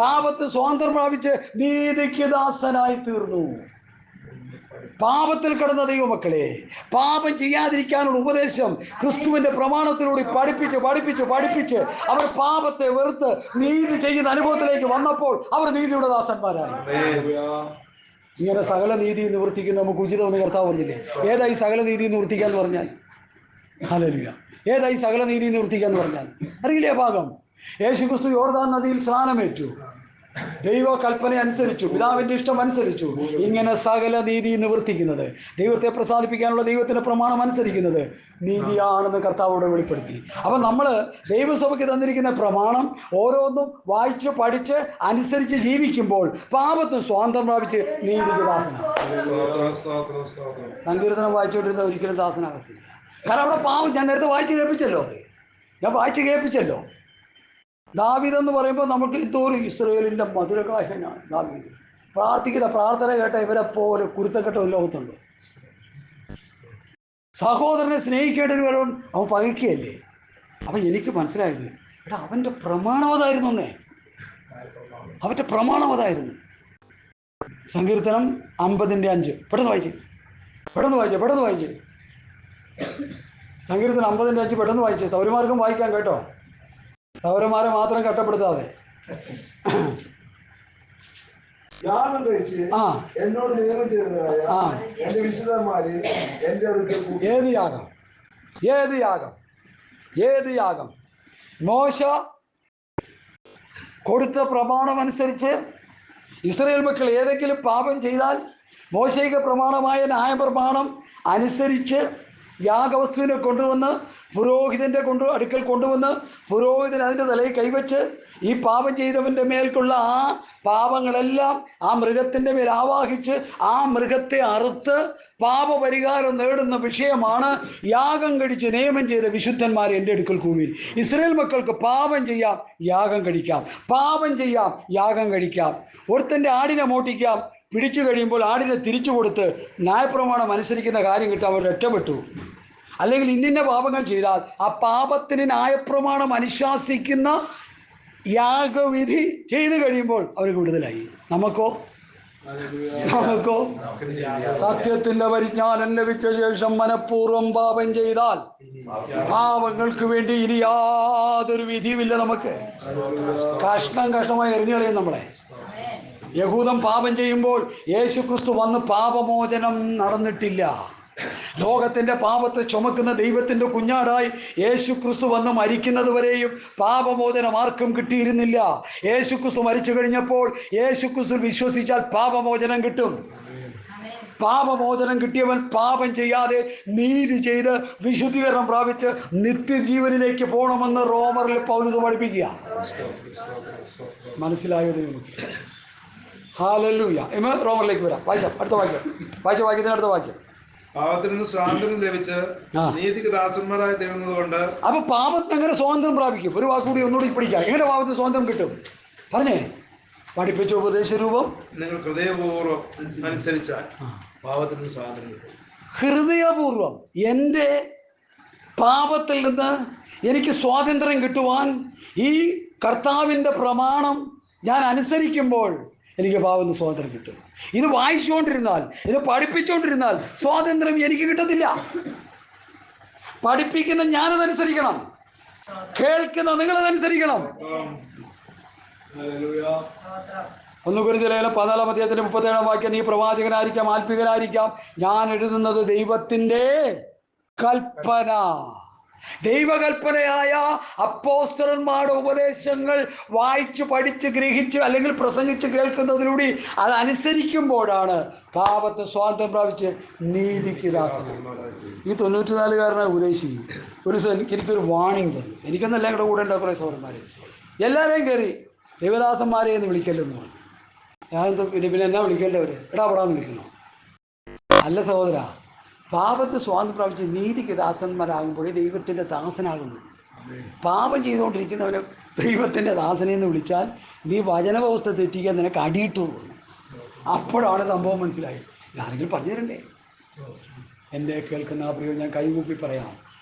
പാപത്ത് സ്വാതന്ത്ര്യം പ്രാപിച്ച് നീതിക്ക് ദാസനായി തീർന്നു. പാപത്തിൽ കിടന്ന ദൈവമക്കളെ, പാപം ചെയ്യാതിരിക്കാനുള്ള ഉപദേശം ക്രിസ്തുവിന്റെ പ്രമാണത്തിലൂടെ പഠിപ്പിച്ച് അവർ പാപത്തെ വെറുത്ത് നീതി ചെയ്യുന്ന അനുഭവത്തിലേക്ക് വന്നപ്പോൾ അവർ നീതിയുടെ ദാസന്മാരായി. ഇങ്ങനെ സകല നീതി നിവർത്തിക്കുന്ന നമുക്ക് ഉചിതമെന്ന് കർത്താവ് പറഞ്ഞില്ലേ? ഏതായി സകല നീതി നിവർത്തിക്കാന്ന് പറഞ്ഞാൽ? ഹല്ലേലൂയ. ഏതായി സകല നീതി നിവർത്തിക്കാന്ന് പറഞ്ഞാൽ? അറിയില്ലേ ഭാഗം? യേശുക്രിസ്തു യോർദാൻ നദിയിൽ സ്നാനമേറ്റു, ദൈവ കൽപ്പന അനുസരിച്ചു, പിതാവിന്റെ ഇഷ്ടം അനുസരിച്ചു. ഇങ്ങനെ സകല നീതി നിവർത്തിക്കുന്നത്, ദൈവത്തെ പ്രസാദിപ്പിക്കാനുള്ള ദൈവത്തിന്റെ പ്രമാണം അനുസരിക്കുന്നത് നീതിയാണെന്ന് കർത്താവോട് വെളിപ്പെടുത്തി. അപ്പം നമ്മൾ ദൈവസഭയ്ക്ക് തന്നിരിക്കുന്ന പ്രമാണം ഓരോന്നും വായിച്ച് പഠിച്ച് അനുസരിച്ച് ജീവിക്കുമ്പോൾ പാപത്തിന് സ്വാതന്ത്ര്യം പ്രാപിച്ച് നീതിക്ക് ദാസനാണ്. സങ്കീർത്തനം വായിച്ചുകൊണ്ടിരുന്ന ഒരിക്കലും ദാസനാകത്തില്ല. കാരണം അവിടെ പാപം ഞാൻ നേരത്തെ വായിച്ച് കേൾപ്പിച്ചല്ലോ. ദാവീദ് എന്ന് പറയുമ്പോൾ നമുക്ക് ഇത്തോരു ഇസ്രായേലിൻ്റെ മധുരകാഹനാണ് ദാവീദ്. പ്രാർത്ഥിക്കുന്ന പ്രാർത്ഥന കേട്ട ഇവരെ പോലെ കുരുത്തക്കെട്ട ഒരു ലോകത്തുണ്ട്. സഹോദരനെ സ്നേഹിക്കേണ്ടവരോട് അവൻ പകയ്ക്കുകയല്ലേ. അപ്പം എനിക്ക് മനസ്സിലായത്, എടാ അവൻ്റെ പ്രമാണവതായിരുന്നു. സങ്കീർത്തനം 50:5 പെട്ടെന്ന് വായിച്ച്. സങ്കീർത്തനം 50:5 പെട്ടെന്ന് വായിച്ചേ. സൗരമാർഗം വായിക്കാൻ കേട്ടോ, സൗരന്മാരെ മാത്രം കട്ടപ്പെടുത്താതെ. യാഗം കഴിച്ച് എന്നോട് നിയമം ചെയ്തതായ എന്റെ വിശുദ്ധന്മാരെ എന്റെ അടുക്കൽ. ഏത് യാഗം? മോശ കൊടുത്ത പ്രമാണം അനുസരിച്ച് ഇസ്രായേൽ മക്കൾ ഏതെങ്കിലും പാപം ചെയ്താൽ മോശയിക പ്രമാണമായ ന്യായപ്രമാണം അനുസരിച്ച് യാഗവസ്തുവിനെ കൊണ്ടുവന്ന് പുരോഹിതൻ്റെ അടുക്കൽ കൊണ്ടുവന്ന് പുരോഹിതൻ അതിൻ്റെ തലയിൽ കൈവച്ച് ഈ പാപം ചെയ്തവൻ്റെ മേൽക്കുള്ള ആ പാപങ്ങളെല്ലാം ആ മൃഗത്തിൻ്റെ മേൽ ആവാഹിച്ച് ആ മൃഗത്തെ അറുത്ത് പാപപരിഹാരം നേടുന്ന വിഷയമാണ് യാഗം കഴിച്ച് നിയമം ചെയ്ത വിശുദ്ധന്മാരെ എൻ്റെ അടുക്കൽ കൂടി. ഇസ്രായേൽ മക്കൾക്ക് പാപം ചെയ്യാം, യാഗം കഴിക്കാം, യാഗം കഴിക്കാം. ഒരുത്തൻ്റെ ആടിനെ മോട്ടിക്കാം, പിടിച്ചു കഴിയുമ്പോൾ ആടിനെ തിരിച്ചു കൊടുത്ത് ന്യായപ്രമാണം അനുസരിക്കുന്ന കാര്യം കിട്ടാൻ അവർ രക്ഷപ്പെട്ടു. അല്ലെങ്കിൽ ഇന്നിന്ന പാപങ്ങൾ ചെയ്താൽ ആ പാപത്തിന് ന്യായപ്രമാണം അനുശാസിക്കുന്ന യാഗവിധി ചെയ്തു കഴിയുമ്പോൾ അവർക്ക് വിടുതലായി. നമുക്കോ നമുക്കോ സത്യത്തിന്റെ പരിജ്ഞാനം ലഭിച്ച ശേഷം മനഃപൂർവ്വം പാപം ചെയ്താൽ പാപങ്ങൾക്ക് വേണ്ടി ഇനി യാതൊരു വിധിയുമില്ല. നമുക്ക് കഷ്ണമായി എറിഞ്ഞു കളയും നമ്മളെ. യഹൂദൻ പാപം ചെയ്യുമ്പോൾ യേശുക്രിസ്തു വന്ന് പാപമോചനം നടന്നിട്ടില്ല. ലോകത്തിന്റെ പാപത്തെ ചുമക്കുന്ന ദൈവത്തിന്റെ കുഞ്ഞാടായി യേശുക്രിസ്തു വന്ന് മരിക്കുന്നത് വരെയും പാപമോചനം ആർക്കും കിട്ടിയിരുന്നില്ല. യേശുക്രിസ്തു മരിച്ചു കഴിഞ്ഞപ്പോൾ യേശുക്രിസ്തു വിശ്വസിച്ചാൽ പാപമോചനം കിട്ടും. പാപമോചനം കിട്ടിയവൻ പാപം ചെയ്യാതെ നീതി ചെയ്ത് വിശുദ്ധീകരണം പ്രാപിച്ച് നിത്യജീവനിലേക്ക് പോകണമെന്ന് റോമറിൽ പൗലോസ് പഠിപ്പിക്കുക. മനസ്സിലായോ നിങ്ങൾക്ക്? ഹല്ലേലൂയ. റോമറിലേക്ക് വരാം. വായിക്കാം, അടുത്ത വാക്യം വാക്യത്തിന് അടുത്ത വാക്യം. പാപത്തിൽ നിന്ന് സ്വാതന്ത്ര്യം ലഭിച്ച് നീതിക്ക് ദാസന്മാരായി തീരുന്നത് കൊണ്ട്. അപ്പൊ പാപത്തിന് എങ്ങനെ സ്വാതന്ത്ര്യം പ്രാപിക്കും? ഒരു വാക്കുകൂടി ഒന്നുകൂടി പഠിക്കാം. എങ്ങനെ പാപത്തിന് സ്വാതന്ത്ര്യം കിട്ടും? പറഞ്ഞേ. പഠിപ്പിച്ച ഉപദേശരൂപം നിങ്ങൾ ഹൃദയപൂർവ്വം അനുസരിച്ചാൽ പാപത്തിന് സ്വാതന്ത്ര്യം കിട്ടും. ഹൃദയപൂർവം എൻ്റെ പാപത്തിൽ നിന്ന് എനിക്ക് സ്വാതന്ത്ര്യം കിട്ടുവാൻ ഈ കർത്താവിൻ്റെ പ്രമാണം ഞാൻ അനുസരിക്കുമ്പോൾ എനിക്ക് പാപത്തിന് സ്വാതന്ത്ര്യം കിട്ടും. ഇത് വായിച്ചുകൊണ്ടിരുന്നാൽ, ഇത് പഠിപ്പിച്ചുകൊണ്ടിരുന്നാൽ സ്വാതന്ത്ര്യം എനിക്ക് കിട്ടത്തില്ല. പഠിപ്പിക്കുന്ന ഞാനതനുസരിക്കണം, കേൾക്കുന്ന നിങ്ങളതനുസരിക്കണം. 1 കൊരിന്ത്യർ 14-37 നീ പ്രവാചകനായിരിക്കാം, ആത്മികനായിരിക്കാം, ഞാൻ എഴുതുന്നത് ദൈവത്തിൻ്റെ കൽപ്പന. ദൈവകൽപ്പനയായ അപ്പോസ്തലന്മാരുടെ ഉപദേശങ്ങൾ വായിച്ച് പഠിച്ച് ഗ്രഹിച്ച് അല്ലെങ്കിൽ പ്രസംഗിച്ച് കേൾക്കുന്നതിലൂടെ അതനുസരിക്കുമ്പോഴാണ് പാപത്തെ സ്വാതന്ത്ര്യം പ്രാപിച്ച് നീതിക്ക് ദാസനായി. ഈ 94-കാരനെ ഉപദേശിക്കും. ഒരു ദിവസം എനിക്കൊരു വാണിംഗ് തന്നു. എനിക്കൊന്നല്ല കൂടെ കൂടെ ഉണ്ടാകും കുറേ സഹോദരന്മാർ. എല്ലാവരെയും കയറി ദൈവദാസന്മാരെ എന്ന് വിളിക്കല്ലെന്ന് പറഞ്ഞു. ഞാനെന്തോ പിന്നെ എന്നാ വിളിക്കേണ്ടവർ? എടാ പടാന്ന് വിളിക്കണോ? അല്ല സഹോദര, പാപത്തെ സ്വാതന്ത്ര്യം പ്രാപിച്ച് നീതിക്ക് ദാസന്മാരാകുമ്പോഴേ ദൈവത്തിൻ്റെ ദാസനാകുന്നു. പാപം ചെയ്തുകൊണ്ടിരിക്കുന്നവനെ ദൈവത്തിൻ്റെ ദാസനെന്ന് വിളിച്ചാൽ നീ വചനവ്യവസ്ഥ തെറ്റിക്കാൻ നിനക്ക് അടിയിട്ടു തോന്നും. അപ്പോഴാണ് സംഭവം മനസ്സിലായത്. ആരെങ്കിലും പറഞ്ഞു തരണ്ടേ? എൻ്റെ കേൾക്കുന്ന ആ പ്രിയം ഞാൻ കൈകൂപ്പി പറയാം.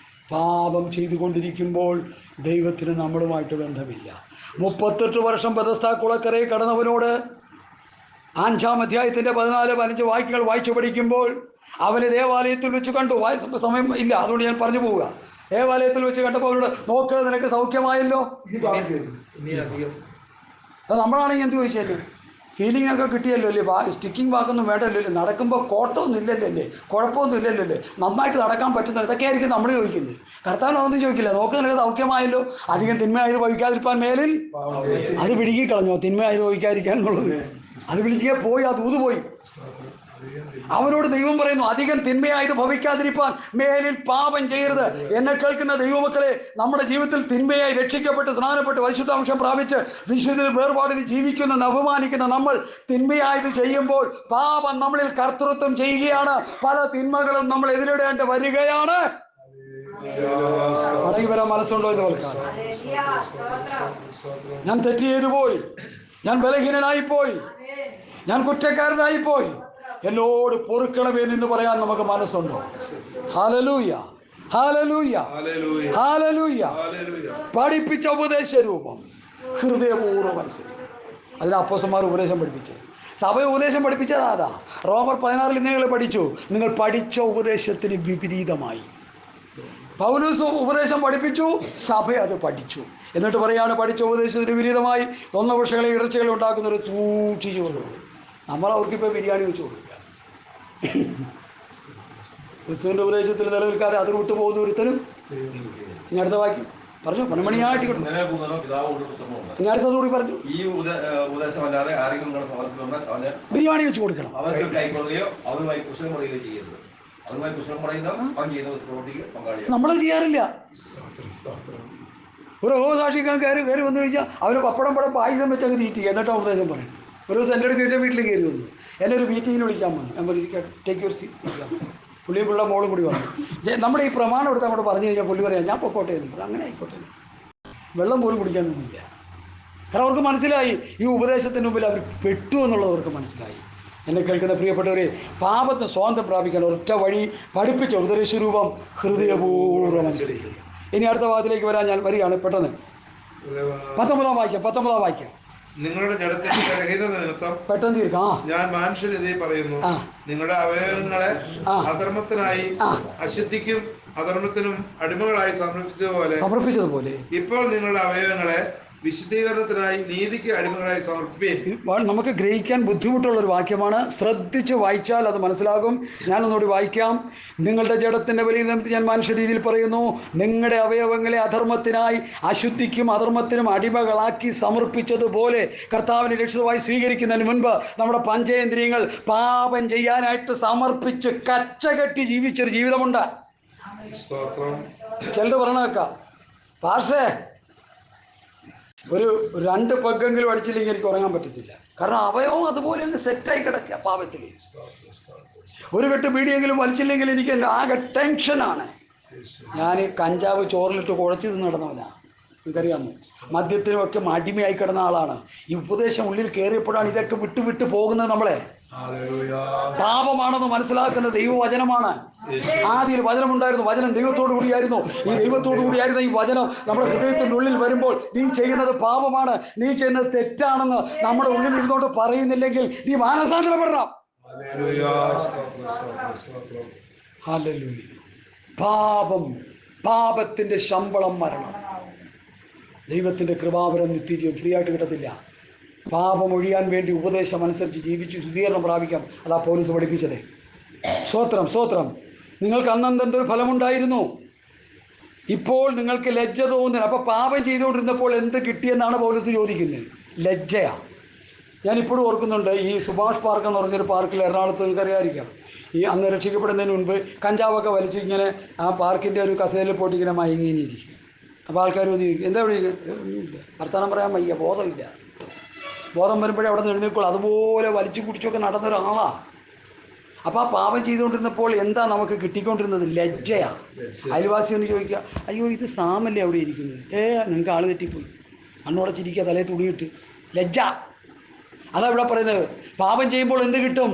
പാപം ചെയ്തുകൊണ്ടിരിക്കുമ്പോൾ ദൈവത്തിന് നമ്മളുമായിട്ട് ബന്ധമില്ല. 38 വർഷം ബെഥസ്ദാ കുളക്കരയിൽ കടന്നവനോട് 5-ാം അധ്യായത്തിൻ്റെ 14-15 വാക്യങ്ങൾ വായിച്ചു പഠിക്കുമ്പോൾ അവനെ ദേവാലയത്തിൽ വെച്ച് കണ്ടു. സമയം ഇല്ല, അതുകൊണ്ട് ഞാൻ പറഞ്ഞു പോവുക. ദേവാലയത്തിൽ വെച്ച് കണ്ടപ്പോൾ അവരോട് നോക്ക്, നിനക്ക് സൗഖ്യമായല്ലോ. അത് നമ്മളാണെങ്കിൽ എന്ത് ചോദിച്ചല്ലേ? ഹീലിംഗ് ഒക്കെ കിട്ടിയല്ലോ അല്ലേ? സ്റ്റിക്കിംഗ് വാക്കൊന്നും വേണ്ടല്ലോ അല്ലേ? നടക്കുമ്പോൾ കോട്ടമൊന്നും ഇല്ലല്ലോ അല്ലേ? കുഴപ്പമൊന്നും ഇല്ലല്ലോ അല്ലേ? നന്നായിട്ട് നടക്കാൻ പറ്റുന്നത് ഇതൊക്കെ ആയിരിക്കും നമ്മൾ ചോദിക്കുന്നത്. കർത്താവിനൊന്നും ചോദിക്കില്ല. നോക്ക്, നിനക്ക് സൗഖ്യമായല്ലോ, അധികം തിന്മയായത് ഭവിക്കാതിരിക്കാൻ മേലിൽ അത് പിടിക്കി കളഞ്ഞോ? തിന്മയായത് ഭവിക്കാതിരിക്കാൻ എന്നുള്ളത് അത് വിളിക്കുക പോയി, ആ ദൂത് പോയി. അവരോട് ദൈവം പറയുന്നു, അധികം തിന്മയായത് ഭവിക്കാതിരിക്കാൻ മേലിൽ പാപം ചെയ്യരുത്. എന്നെ കേൾക്കുന്ന ദൈവമക്കളെ, നമ്മുടെ ജീവിതത്തിൽ തിന്മയായി രക്ഷിക്കപ്പെട്ട് സ്നാനപ്പെട്ട് പരിശുദ്ധാംശം പ്രാപിച്ച് വിശുദ്ധ വേർപാടിന് ജീവിക്കുന്ന അപമാനിക്കുന്ന നമ്മൾ തിന്മയായത് ചെയ്യുമ്പോൾ പാപം നമ്മളിൽ കർത്തൃത്വം ചെയ്യുകയാണ്. പല തിന്മകളും നമ്മൾ എതിരിടേണ്ടി വരികയാണ്. മടങ്ങി വരാൻ മനസ്സുണ്ടോ എന്ന് കേൾക്കാം. ഞാൻ തെറ്റ് ചെയ്തു പോയി, ഞാൻ ബലഹീനനായിപ്പോയി, ഞാൻ കുറ്റക്കാരനായിപ്പോയി, എന്നോട് പൊറുക്കണമേ എന്ന് പറയാൻ നമുക്ക് മനസ്സുണ്ടോ? Hallelujah, hallelujah, hallelujah. പഠിപ്പിച്ച ഉപദേശരൂപം ഹൃദയപൂർവ്വം അനുസരിക്കും. അതിന് അപ്പോസ്തലന്മാർ ഉപദേശം പഠിപ്പിച്ചു, സഭ ഉപദേശം പഠിപ്പിച്ചതാ. റോമർ 16 നിങ്ങൾ പഠിച്ചു. നിങ്ങൾ പഠിച്ച ഉപദേശത്തിന് വിപരീതമായി പൗലോസ് ഉപദേശം പഠിപ്പിച്ചു, സഭ അത് പഠിച്ചു. എന്നിട്ട് പറയാണ്, പഠിച്ച ഉപദേശത്തിന് വിപരീതമായി തൊന്നപക്ഷങ്ങളെ ഇടർച്ചകളെ ഉണ്ടാക്കുന്നവർ സൂക്ഷിച്ചു കൊള്ളുള്ളൂ. നമ്മൾ അവർക്കിപ്പോൾ ബിരിയാണി വെച്ച് കൊടുക്കുക. ക്രിസ്തുവിൻ്റെ ഉപദേശത്തിൽ നിലനിൽക്കാതെ അത് വിട്ടു പോകുന്ന ഒരുത്തരും. ഇനി അടുത്ത വാക്യം പറഞ്ഞു, പണമണിയായിട്ട് കിട്ടും. ഇനി അടുത്തതുകൂടി പറഞ്ഞു, ഈ ഉപദേശമല്ലാതെ ബിരിയാണി വെച്ച് കൊടുക്കണം. നമ്മളത് ചെയ്യാറില്ല. ഒരു സാക്ഷിക്കാൻ കയറി വന്നു കഴിഞ്ഞാൽ അവർ പപ്പടം പായസം വെച്ച് അങ്ങ് തീറ്റി, എന്നിട്ടാണ് ഉപദേശം പറയും. ഒരു ദിവസം എൻ്റെ അടുത്ത് വീട്ടിൽ കയറി വന്നു, എന്നെ ഒരു മീറ്റിങ്ങിന് വിളിക്കാൻ വന്നു. ഞാൻ പറഞ്ഞു, ടേക്ക് യുവർ സീറ്റ്. പുള്ളിയും പിള്ള മോളും കൂടി വന്നു. നമ്മുടെ ഈ പ്രമാണം എടുത്ത് അങ്ങോട്ട് പറഞ്ഞു കഴിഞ്ഞാൽ പുള്ളി പറയാം, ഞാൻ പൊക്കോട്ടെ എന്ന്. അങ്ങനെ ആയിക്കോട്ടെ. വെള്ളം പോലും കുടിക്കാൻ നിന്നില്ല. കാരണം അവർക്ക് മനസ്സിലായി ഈ ഉപദേശത്തിന് മുമ്പിൽ അവർ പെട്ടു എന്നുള്ളത് അവർക്ക് മനസ്സിലായി. എന്നെ കേൾക്കുന്ന പ്രിയപ്പെട്ടവരെ, പാപത്തിന് സ്വാതന്ത്ര്യം പ്രാപിക്കാൻ ഒരൊറ്റ വഴി പഠിപ്പിച്ച ഉപദേശരൂപം ഹൃദയപൂർവ്വം അനുസരിക്കുക. ഇനി അടുത്ത ഭാഗത്തിലേക്ക് വരാൻ ഞാൻ വരികയാണ് പെട്ടെന്ന്. 19-ാം വാക്യം നിങ്ങളുടെ ജഡത്തിന്റെ ബലഹീനത നിമിത്തം പെട്ടെന്ന് തീർക്കാം. ഞാൻ മനുഷ്യരീതി പറയുന്നു, നിങ്ങളുടെ അവയവങ്ങളെ അധർമ്മത്തിനായി അശുദ്ധിക്കും അധർമ്മത്തിനും അടിമകളായി സമർപ്പിച്ചതുപോലെ ഇപ്പോൾ നിങ്ങളുടെ അവയവങ്ങളെ വിശുദ്ധീകരണത്തിനായി നീതിക്ക് അടിമകളായി സമർപ്പിക്കും. നമുക്ക് ഗ്രഹിക്കാൻ ബുദ്ധിമുട്ടുള്ള ഒരു വാക്യമാണ്. ശ്രദ്ധിച്ച് വായിച്ചാൽ അത് മനസ്സിലാകും. ഞാനൊന്നുകൂടി വായിക്കാം. നിങ്ങളുടെ ജഡത്തിന്റെ ബലഹീനത നിമിത്തം ഞാൻ മനുഷ്യ രീതിയിൽ പറയുന്നു, നിങ്ങളുടെ അവയവങ്ങളെ അധർമ്മത്തിനായി അശുദ്ധിക്കും അധർമ്മത്തിനും അടിമകളാക്കി സമർപ്പിച്ചതുപോലെ. കർത്താവിനെ രക്ഷിതമായി സ്വീകരിക്കുന്നതിന് മുൻപ് നമ്മുടെ പഞ്ചേന്ദ്രിയങ്ങൾ പാപം ചെയ്യാനായിട്ട് സമർപ്പിച്ച് കച്ചകെട്ടി ജീവിച്ചൊരു ജീവിതമുണ്ട്. ചിലർ പറഞ്ഞേക്കാം, പാർഷേ ഒരു 2 പെഗ്ഗെങ്കിലും അടിച്ചില്ലെങ്കിൽ എനിക്ക് ഉറങ്ങാൻ പറ്റത്തില്ല. കാരണം അവയവം അതുപോലെ അങ്ങ് സെറ്റായി കിടക്കുക പാപത്തിൽ. ഒരു കെട്ട് ബീഡിയെങ്കിലും വലിച്ചില്ലെങ്കിൽ എനിക്ക് ആകെ ടെൻഷനാണ്. ഞാൻ കഞ്ചാവ് ചോറിലിട്ട് കുഴച്ച് തിന്ന് നടന്നവനാണ്, എനിക്കറിയാമോ. മദ്യത്തിനുമൊക്കെ അടിമയായി കിടന്ന ആളാണ്. ഈ ഉപദേശം ഉള്ളിൽ കയറിയപ്പോഴാണ് ഇതൊക്കെ വിട്ടു പോകുന്നത്. നമ്മളെ പാപമാണെന്ന് മനസ്സിലാക്കുന്ന ദൈവവചനമാണ്. ആദ്യം ഒരു വചനമുണ്ടായിരുന്നു, വചനം ദൈവത്തോടു കൂടിയായിരുന്നു. ഈ ദൈവത്തോടു കൂടിയായിരുന്ന ഈ വചനം നമ്മുടെ ഹൃദയത്തിൻ്റെ ഉള്ളിൽ വരുമ്പോൾ നീ ചെയ്യുന്നത് പാപമാണ്, നീ ചെയ്യുന്നത് തെറ്റാണെന്ന് നമ്മുടെ ഉള്ളിൽ ഇരുന്നോണ്ട് പറയുന്നില്ലെങ്കിൽ നീ മാനസാന്തരപ്പെടണം. ഹല്ലേലൂയ. പാപത്തിന്റെ ശമ്പളം മരണം. ദൈവത്തിൻ്റെ കൃപാവരം നിത്യജീവൻ ഫ്രീ ആയിട്ട് കിട്ടത്തില്ല. പാപം ഒഴിയാൻ വേണ്ടി ഉപദേശം അനുസരിച്ച് ജീവിച്ച് ശുദ്ധീകരണം പ്രാപിക്കാം. അതാ പൗലോസ് പഠിപ്പിച്ചത്. സ്തോത്രം. നിങ്ങൾക്ക് അന്നെന്തൊരു ഫലമുണ്ടായിരുന്നു, ഇപ്പോൾ നിങ്ങൾക്ക് ലജ്ജ തോന്നുന്നില്ല. അപ്പോൾ പാപം ചെയ്തുകൊണ്ടിരുന്നപ്പോൾ എന്ത് കിട്ടിയെന്നാണ് പൗലോസ് ചോദിക്കുന്നത്. ലജ്ജയാണ്. ഞാനിപ്പോഴും ഓർക്കുന്നുണ്ട്, ഈ സുഭാഷ് പാർക്ക് എന്ന് പറഞ്ഞൊരു പാർക്കിൽ എറണാകുളത്ത് നിങ്ങൾക്കറിയാതിരിക്കാം. ഈ അന്ന് രക്ഷിക്കപ്പെടുന്നതിന് മുൻപ് കഞ്ചാവൊക്കെ വലിച്ച് ഇങ്ങനെ ആ പാർക്കിൻ്റെ ഒരു കസേരയിൽ പോയിട്ട് ഇങ്ങനെ മയങ്ങിയിരിക്കും. അപ്പോൾ ആൾക്കാർ ചോദിക്കും, എന്താ ഇവിടെ ഒന്നുമില്ല, വർത്തമാനം പറയാൻ വയ്യ, ബോധമില്ല. ബോധം വരുമ്പോഴേ അവിടെ നിന്ന് എഴുന്നേൽക്കുള്ളൂ. അതുപോലെ വലിച്ചു കുടിച്ചൊക്കെ നടന്നൊരാളാണ്. അപ്പോൾ ആ പാപം ചെയ്തുകൊണ്ടിരുന്നപ്പോൾ എന്താ നമുക്ക് കിട്ടിക്കൊണ്ടിരുന്നത്? ലജ്ജയാണ്. അയൽവാസി ഒന്ന് ചോദിക്കുക, അയ്യോ ഇത് സാമല്ലേ അവിടെ ഇരിക്കുന്നത്? നിങ്ങൾക്ക് ആൾ തെറ്റിപ്പോയി, അണ്ണുടച്ചിരിക്കുക, തലേ തുണിയിട്ട്. ലജ്ജ. അതാ ഇവിടെ പറയുന്നത്. പാപം ചെയ്യുമ്പോൾ എന്ത് കിട്ടും?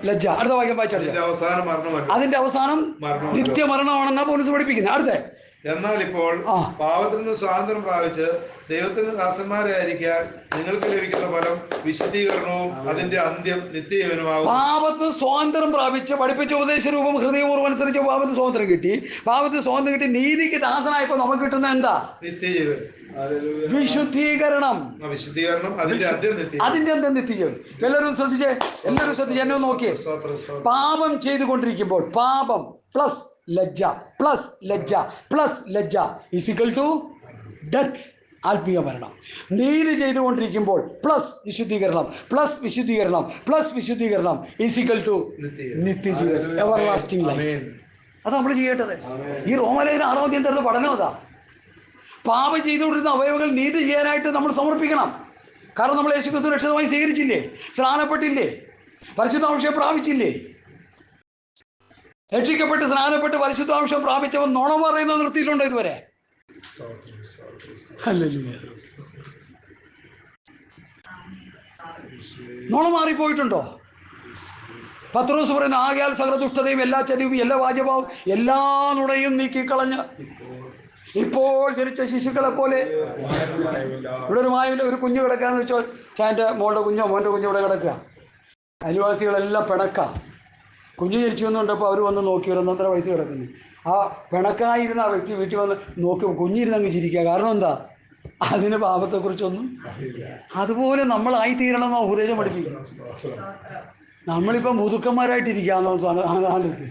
ലജ്ജ. അടുത്ത വാക്യം വായിച്ചാൽ അതിന്റെ അവസാനം നിത്യമരണമാണെന്നാ പോലീസ് പഠിപ്പിക്കുന്നത്. അടുത്ത എന്നാൽ ഇപ്പോൾ പാപത്തിൽ നിന്ന് സ്വാതന്ത്ര്യം പ്രാപിച്ച് ദൈവത്തിന് ദാസന്മാരായിരിക്കാൻ നിങ്ങൾക്ക് ലഭിക്കുന്ന ഫലം വിശുദ്ധീകരണവും അതിന്റെ അന്ത്യം നിത്യജീവനുമാകും. പാപത്തിന് സ്വാതന്ത്ര്യം പ്രാപിച്ച് പഠിപ്പിച്ച ഉപദേശ രൂപം ഹൃദയപൂർവ്വം അനുസരിച്ച് പാപത്തിന് സ്വാതന്ത്ര്യം കിട്ടി. പാപത്തിന് സ്വാതന്ത്ര്യം കിട്ടി നീതിക്ക് ദാസനായപ്പോൾ നമുക്ക് കിട്ടുന്ന എന്താ? നിത്യജീവൻ. വിശുദ്ധീകരണം. അതിന്റെ അന്ത്യം നിത്യജീവൻ. എല്ലാവരും ശ്രദ്ധിച്ചേ, എന്നെ നോക്കിയേ. പാപം ചെയ്തുകൊണ്ടിരിക്കുമ്പോൾ പാപം പ്ലസ് ലജ്ജ പ്ലസ് ലജ്ജ പ്ലസ് ലജ്ജ ഈക്വൽ ടു ഡെത്ത്, ആത്മീയ മരണം. നീതി ചെയ്തുകൊണ്ടിരിക്കുമ്പോൾ പ്ലസ് വിശുദ്ധീകരണം പ്ലസ് വിശുദ്ധീകരണം പ്ലസ് വിശുദ്ധീകരണം ഈക്വൽ ടു നിത്യജീവൻ, എവർലാസ്റ്റിംഗ് ലൈഫ്. അത് നമ്മൾ ചെയ്യേണ്ടത്. ഈ റോമലേഖനം 6-ാം അധ്യായം തരുന്ന പഠനം അതാ. പാപം ചെയ്തുകൊണ്ടിരുന്ന അവയവങ്ങൾ നീതി ചെയ്യാനായിട്ട് നമ്മൾ സമർപ്പിക്കണം. കാരണം നമ്മൾ യേശുക്രിസ്തു രക്ഷിതമായി സ്വീകരിച്ചില്ലേ, സ്നാനപ്പെട്ടില്ലേ, പരിശുദ്ധാംശം പ്രാപിച്ചില്ലേ. രക്ഷിക്കപ്പെട്ട് സ്നാനപ്പെട്ട് പരിശുദ്ധാംശം പ്രാപിച്ചവൻ നുണ പറയുന്നത് നിർത്തിയിട്ടുണ്ടോ ഇതുവരെ? നുണ മാറിപ്പോയിട്ടുണ്ടോ? പത്രോസ് പറയുന്ന ആകയാൽ സകല ദുഷ്ടതയും എല്ലാ ചതിവും എല്ലാ വാജഭാവും എല്ലാ നുണയും നീക്കിക്കളഞ്ഞ് ഇപ്പോൾ ജനിച്ച ശിശുക്കളെ പോലെ. ഇവിടെ ഒരു മായമില്ല, ഒരു കുഞ്ഞു കിടക്കാന്ന് വെച്ചോ, ചാൻ്റെ മോളുടെ കുഞ്ഞോ മോൻ്റെ കുഞ്ഞോ ഇവിടെ കിടക്കുക. അയൽവാസികളെല്ലാം പിണക്കാം. കുഞ്ഞ് ജനിച്ചു വന്നുകൊണ്ടപ്പോൾ അവർ വന്ന് നോക്കി, ഒരു 1.5 വയസ്സ് കിടക്കുന്നു. ആ പിണക്കായിരുന്ന ആ വ്യക്തി വീട്ടിൽ വന്ന് നോക്കി കുഞ്ഞിരുന്നങ്ങ് ചിരിക്കുക. കാരണം എന്താ? അതിന് പാപത്തെക്കുറിച്ചൊന്നും. അതുപോലെ നമ്മളായിത്തീരണമെന്നോ ഉപദേശം പഠിപ്പിക്കുന്നു. നമ്മളിപ്പോൾ മുതുക്കന്മാരായിട്ടിരിക്കാന്നോ ആലോചിക്ക്.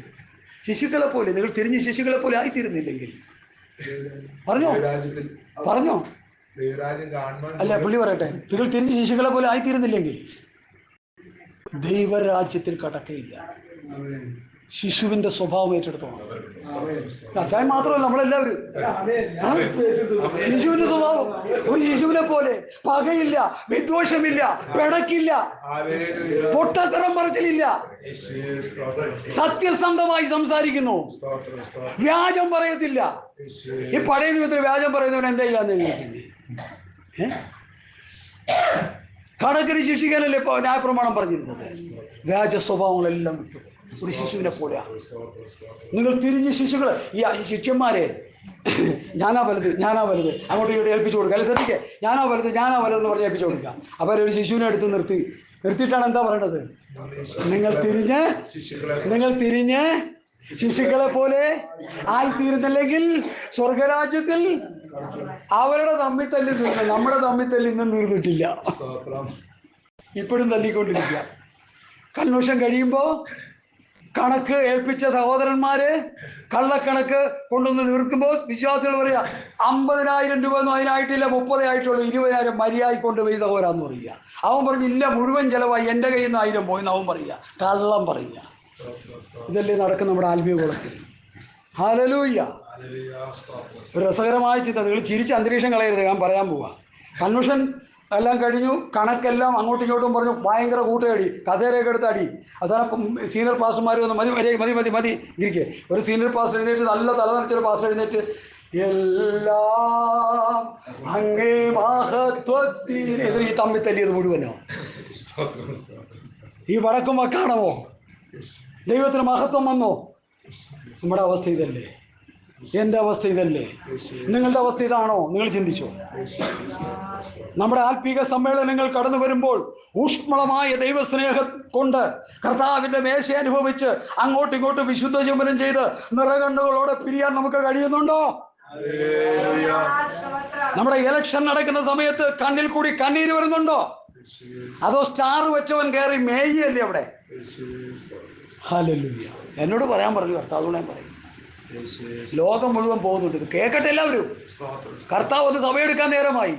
ശിശുക്കളെ പോലെ നിങ്ങൾ തിരിഞ്ഞ് ശിശുക്കളെ പോലെ ആയിത്തീരുന്നില്ലെങ്കിൽ പറഞ്ഞോ അല്ല പുള്ളി പറയട്ടെ, നിങ്ങൾ തിരിഞ്ഞ് ശിശുക്കളെ പോലെ ആയിത്തീരുന്നില്ലെങ്കിൽ ദൈവരാജ്യത്തിൽ കടക്കയില്ല. ശിശുവിന്റെ സ്വഭാവം ഏറ്റെടുത്തോണം. അച്ചായ മാത്രമല്ല, നമ്മളെല്ലാവരും ശിശുവിന്റെ സ്വഭാവം. ഒരു ശിശുവിനെ പോലെ പകയില്ല, വിദ്വേഷമില്ല, പിണക്കില്ല, പൊട്ടത്തരം പറച്ചിലില്ല, സത്യസന്ധമായി സംസാരിക്കുന്നു, വ്യാജം പറയത്തില്ല. ഈ പഴയ നിമിത്തത്തിൽ വ്യാജം പറയുന്നവൻ എന്താ ചെയ്യാന്ന് ചോദിക്കുന്നത്? കടക്കരി ശിക്ഷിക്കാനല്ലേ ഇപ്പോൾ ന്യായപ്രമാണം പറഞ്ഞിരുന്നത്? വ്യാജ സ്വഭാവങ്ങളെല്ലാം വിട്ടു ഒരു ശിശുവിനെ പോലെയാണ്. നിങ്ങൾ തിരിഞ്ഞ് ശിശുക്കൾ, ഈ ശിഷ്യന്മാരെ ഞാനാ വലുത് അങ്ങോട്ട് ഇങ്ങോട്ട് ഏൽപ്പിച്ചു കൊടുക്കുക. അല്ലെ ശ്രദ്ധിക്കേ, ഞാനാ വലുതെന്ന് പറഞ്ഞ് ഏൽപ്പിച്ചു കൊടുക്കുക. അപ്പോൾ ഒരു ശിശുവിനെ എടുത്ത് നിർത്തിയിട്ടാണ് എന്താ പറയേണ്ടത്? നിങ്ങൾ തിരിഞ്ഞ് ശിശുക്കളെ പോലെ ആയിത്തീരുന്നില്ലെങ്കിൽ സ്വർഗരാജ്യത്തിൽ അവരുടെ തമ്മിൽ തല്ലി തീർന്നു. നമ്മുടെ തമ്മിൽ തല്ലി ഇന്നും തീർന്നിട്ടില്ല, ഇപ്പോഴും തല്ലിക്കൊണ്ടിരിക്കുക. കൺവെൻഷൻ കഴിയുമ്പോൾ കണക്ക് ഏൽപ്പിച്ച സഹോദരന്മാര് കള്ളക്കണക്ക് കൊണ്ടുവന്ന് നിർത്തുമ്പോൾ വിശ്വാസികൾ പറയുക 50,000 രൂപ ഒന്നും അതിനായിട്ടില്ല, 30 ആയിട്ടുള്ളൂ, 20,000 മര്യാദ കൊണ്ടുപോയി സഹോദരാന്ന് പറയുക. അവൻ പറഞ്ഞു ഇല്ല മുഴുവൻ ചിലവായി, എൻ്റെ കയ്യിൽ നിന്ന് 1000 പോയി എന്ന് അവൻ പറയുക, കള്ളം പറയുക. ഇതല്ലേ നടക്കും നമ്മുടെ ആത്മീയ കുളത്തിൽ. ഹല്ലേലൂയ. ഒരു രസകരമായ ചിന്ത, നിങ്ങൾ ചിരിച്ച് അന്തരീക്ഷം കളയരുത്, ഞാൻ പറയാൻ പോവാ. കൺവെൻഷൻ എല്ലാം കഴിഞ്ഞു, കണക്കെല്ലാം അങ്ങോട്ടും ഇങ്ങോട്ടും പറഞ്ഞു, ഭയങ്കര കൂട്ടുകടി, കസേരയൊക്കെ എടുത്ത് അടി. അവസാനം സീനിയർ പാസ്റ്റർമാർ വന്ന് മതി ഇരിക്കെ. ഒരു സീനിയർ പാസ്റ്റർ എഴുന്നേറ്റ്, നല്ല തലനടച്ചൊരു പാസ്റ്റർ എഴുന്നേറ്റ്, എല്ലാം അങ്ങേ മഹത്വത്തിന് ഈ തമ്മിൽ തല്ലിയത് മുഴുവനോ? ഈ വടക്കും വക്കാണമോ? ദൈവത്തിന് മഹത്വം വന്നോ? നമ്മുടെ അവസ്ഥ ഇതല്ലേ? എൻ്റെ അവസ്ഥ ഇതല്ലേ? നിങ്ങളുടെ അവസ്ഥ ഇതാണോ? നിങ്ങൾ ചിന്തിച്ചോ? നമ്മുടെ ആത്മീക സമ്മേളനങ്ങൾ കടന്നു വരുമ്പോൾ ഊഷ്മളമായ ദൈവസ്നേഹം കൊണ്ട് കർത്താവിൻ്റെ മേശ അനുഭവിച്ച് അങ്ങോട്ടും ഇങ്ങോട്ടും വിശുദ്ധ ചുമനം ചെയ്ത് നിറകണ്ണുകളോടെ പിരിയാൻ നമുക്ക് കഴിയുന്നുണ്ടോ? നമ്മുടെ ഇലക്ഷൻ നടക്കുന്ന സമയത്ത് കണ്ണിൽ കൂടി കണ്ണീര് വരുന്നുണ്ടോ? അതോ സ്റ്റാർ വെച്ചവൻ കയറി മേയല്ലേ അവിടെ? ഹല്ലേലൂയ. എന്നോട് പറയാൻ പറഞ്ഞു കർത്താവ്, അതുകൊണ്ട് ഞാൻ പറയും. ലോകം മുഴുവൻ പോകുന്നുണ്ട്, കേൾക്കട്ടെ എല്ലാവരും. കർത്താവ് ഒന്ന് സഭയെടുക്കാൻ നേരമായി.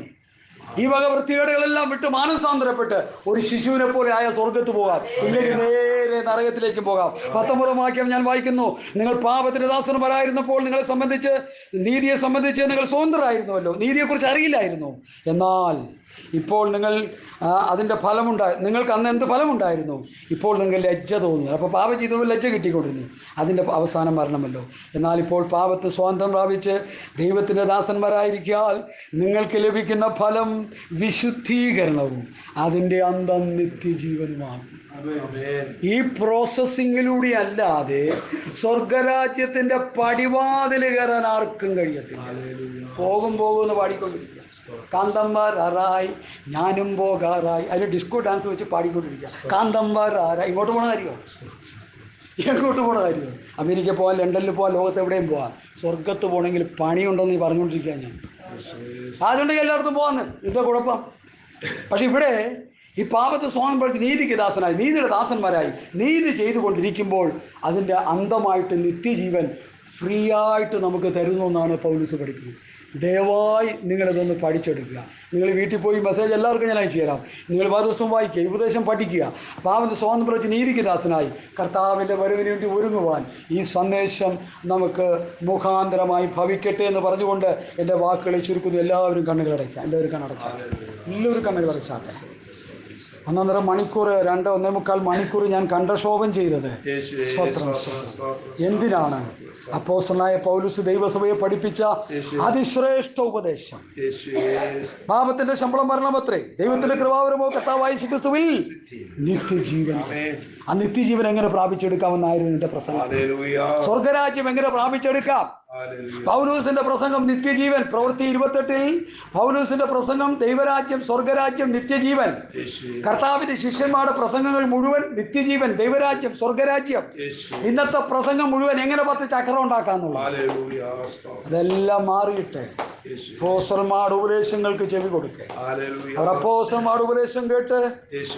ഈ വക വൃത്തികേടുകളെല്ലാം വിട്ട് മാനസാന്തരപ്പെട്ട് ഒരു ശിശുവിനെ പോലെ ആയ സ്വർഗത്ത് പോകാം, ഇല്ലെങ്കിൽ നേരെ നരകത്തിലേക്ക് പോകാം. 19 വാക്യം ഞാൻ വായിക്കുന്നു. നിങ്ങൾ പാപത്തിന്റെ ദാസന്മാരായിരുന്നപ്പോൾ നിങ്ങളെ സംബന്ധിച്ച്, നീതിയെ സംബന്ധിച്ച് നിങ്ങൾ സ്വതന്ത്രരായിരുന്നുവല്ലോ, നീതിയെക്കുറിച്ച് അറിയില്ലായിരുന്നു. എന്നാൽ ഇപ്പോൾ നിങ്ങൾ അതിൻ്റെ നിങ്ങൾക്ക് അന്ന് എന്ത് ഫലമുണ്ടായിരുന്നു? ഇപ്പോൾ നിങ്ങൾ ലജ്ജ തോന്നുന്നു. അപ്പോൾ പാപം ചെയ്തപ്പോൾ ലജ്ജ കിട്ടിക്കൊണ്ടിരുന്നു, അതിൻ്റെ അവസാനം മരണമല്ലോ. എന്നാൽ ഇപ്പോൾ പാപത്ത് സ്വാതന്ത്ര്യം പ്രാപിച്ച് ദൈവത്തിൻ്റെ ദാസന്മാരായിരിക്കാൽ നിങ്ങൾക്ക് ലഭിക്കുന്ന ഫലം വിശുദ്ധീകരണവും അതിൻ്റെ അന്തം നിത്യജീവനുമാണ്. ഈ പ്രോസസ്സിങ്ങിലൂടെ അല്ലാതെ സ്വർഗരാജ്യത്തിൻ്റെ പടിവാതിൽ കയറാൻ ആർക്കും കഴിയത്തില്ല. പോകുമെന്ന് പാടിക്കൊണ്ടിരിക്കുക. കാന്തന്മാരായി ഞാനും പോകാറായി, അതിൽ ഡിസ്കോ ഡാൻസ് വെച്ച് പാടിക്കൊണ്ടിരിക്കുക. കാന്തന്മാരായി. ഇങ്ങോട്ട് പോകണ കാര്യമോ? എങ്ങോട്ട് പോകണ കാര്യമോ? അമേരിക്ക പോകാൻ, ലണ്ടനിൽ പോകാൻ, ലോകത്ത് എവിടെയും പോകാം. സ്വർഗത്ത് പോകണമെങ്കിൽ പണിയുണ്ടെന്ന് പറഞ്ഞുകൊണ്ടിരിക്കുക ഞാൻ. അതുകൊണ്ടെങ്കിൽ എല്ലായിടത്തും പോകാന്ന്, എന്താ കുഴപ്പം? പക്ഷെ ഇവിടെ ഈ പാപത്തെ സ്വാതന്ത്ര്യം പഠിച്ച് നീതിക്ക് ദാസനായി, നീതിയുടെ ദാസന്മാരായി നീതി ചെയ്തുകൊണ്ടിരിക്കുമ്പോൾ അതിൻ്റെ അന്തമായിട്ട് നിത്യജീവൻ ഫ്രീ ആയിട്ട് നമുക്ക് തരുന്നു എന്നാണ് പൗലോസ് പഠിക്കുന്നത്. ദയവായി നിങ്ങളിതൊന്ന് പഠിച്ചെടുക്കുക. നിങ്ങൾ വീട്ടിൽ പോയി മെസ്സേജ് എല്ലാവർക്കും ഞാൻ അയച്ചു തരാം. നിങ്ങൾ ദിവസവും വായിക്കുക, ഉപദേശം പഠിക്കുക. പാപത്തെ സ്വാതന്ത്ര്യം പഠിച്ച് നീതിക്ക് ദാസനായി കർത്താവിൻ്റെ വരവിന് വേണ്ടി ഒരുങ്ങുവാൻ ഈ സന്ദേശം നമുക്ക് മുഖാന്തരമായി ഭവിക്കട്ടെ എന്ന് പറഞ്ഞുകൊണ്ട് എൻ്റെ വാക്കുകളെ ചുരുക്കുന്നു. എല്ലാവരും കണ്ണുകളടയ്ക്കാം, എല്ലാവരും കണ്ണുകളടച്ചാട്ടെ. 1.5 മണിക്കൂർ 1.5 മണിക്കൂർ ഞാൻ കണ്ഠക്ഷോഭം ചെയ്തത് എന്തിനാണ്? അപ്പോസ്തലനായ പൗലോസ് ദൈവസഭയെ പഠിപ്പിച്ച അതിശ്രേഷ്ഠ ഉപദേശം. പാപത്തിന്റെ ശമ്പളം മരണമത്രേ, ദൈവത്തിന്റെ കൃപാവരമോ കർത്താവായ യേശു ക്രിസ്തുവിൽ നിത്യജീവൻ. ആ നിത്യജീവൻ എങ്ങനെ പ്രാപിച്ചെടുക്കാമെന്നായിരുന്നു എന്റെ പ്രസംഗം. സ്വർഗരാജ്യം എങ്ങനെ പ്രാപിച്ചെടുക്കാം? പൗലോസിന്റെ പ്രസംഗം നിത്യജീവൻ. പ്രവൃത്തി 28 പൗലോസിന്റെ പ്രസംഗം ദൈവരാജ്യം, സ്വർഗരാജ്യം, നിത്യജീവൻ. കർത്താവിന്റെ ശിഷ്യന്മാരുടെ പ്രസംഗങ്ങൾ മുഴുവൻ നിത്യജീവൻ, ദൈവരാജ്യം, സ്വർഗരാജ്യം. ഇന്നത്തെ പ്രസംഗം മുഴുവൻ എങ്ങനെ 10 ചക്രം ഉണ്ടാക്കാന്നുള്ളത്. അതെല്ലാം മാറിയിട്ട് അപ്പോസ്തലന്മാരുടെ ഉപദേശങ്ങൾക്ക് ചെവി കൊടുക്കുക. അവർ അപ്പോസ്തലന്മാരുടെ ഉപദേശം കേട്ട്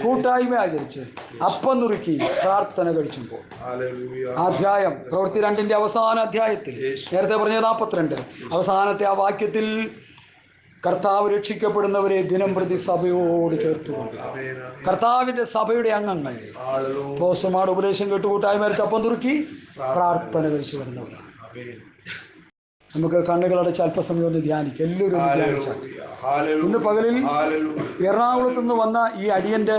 കൂട്ടായ്മ ആചരിച്ച് അപ്പം നുറുക്കി പ്രാർത്ഥന കഴിച്ചുമ്പോൾ അധ്യായം പ്രവൃത്തി 2 അവസാന അധ്യായത്തിൽ നേരത്തെ പറഞ്ഞ 42 അവസാനത്തെ ആ വാക്യത്തിൽ കർത്താവ് രക്ഷിക്കപ്പെടുന്നവരെ ദിനം പ്രതി സഭയോട് ചേർത്തുകൊണ്ട് കർത്താവിന്റെ സഭയുടെ അംഗങ്ങൾ അപ്പോസ്തലന്മാരുടെ ഉപദേശം കേട്ട് കൂട്ടായ്മ ആചരിച്ച് അപ്പം നുറുക്കി പ്രാർത്ഥന കഴിച്ചു വരുന്നവരാണ്. നമുക്ക് കണ്ണുകളടച്ച് അല്പസമയം ഒന്ന് ധ്യാനിക്കാം. എല്ലാവരും ഒന്ന് ധ്യാനിച്ചാൽ. ഇന്ന് പകലിൽ എറണാകുളത്ത് നിന്ന് വന്ന ഈ അടിയന്റെ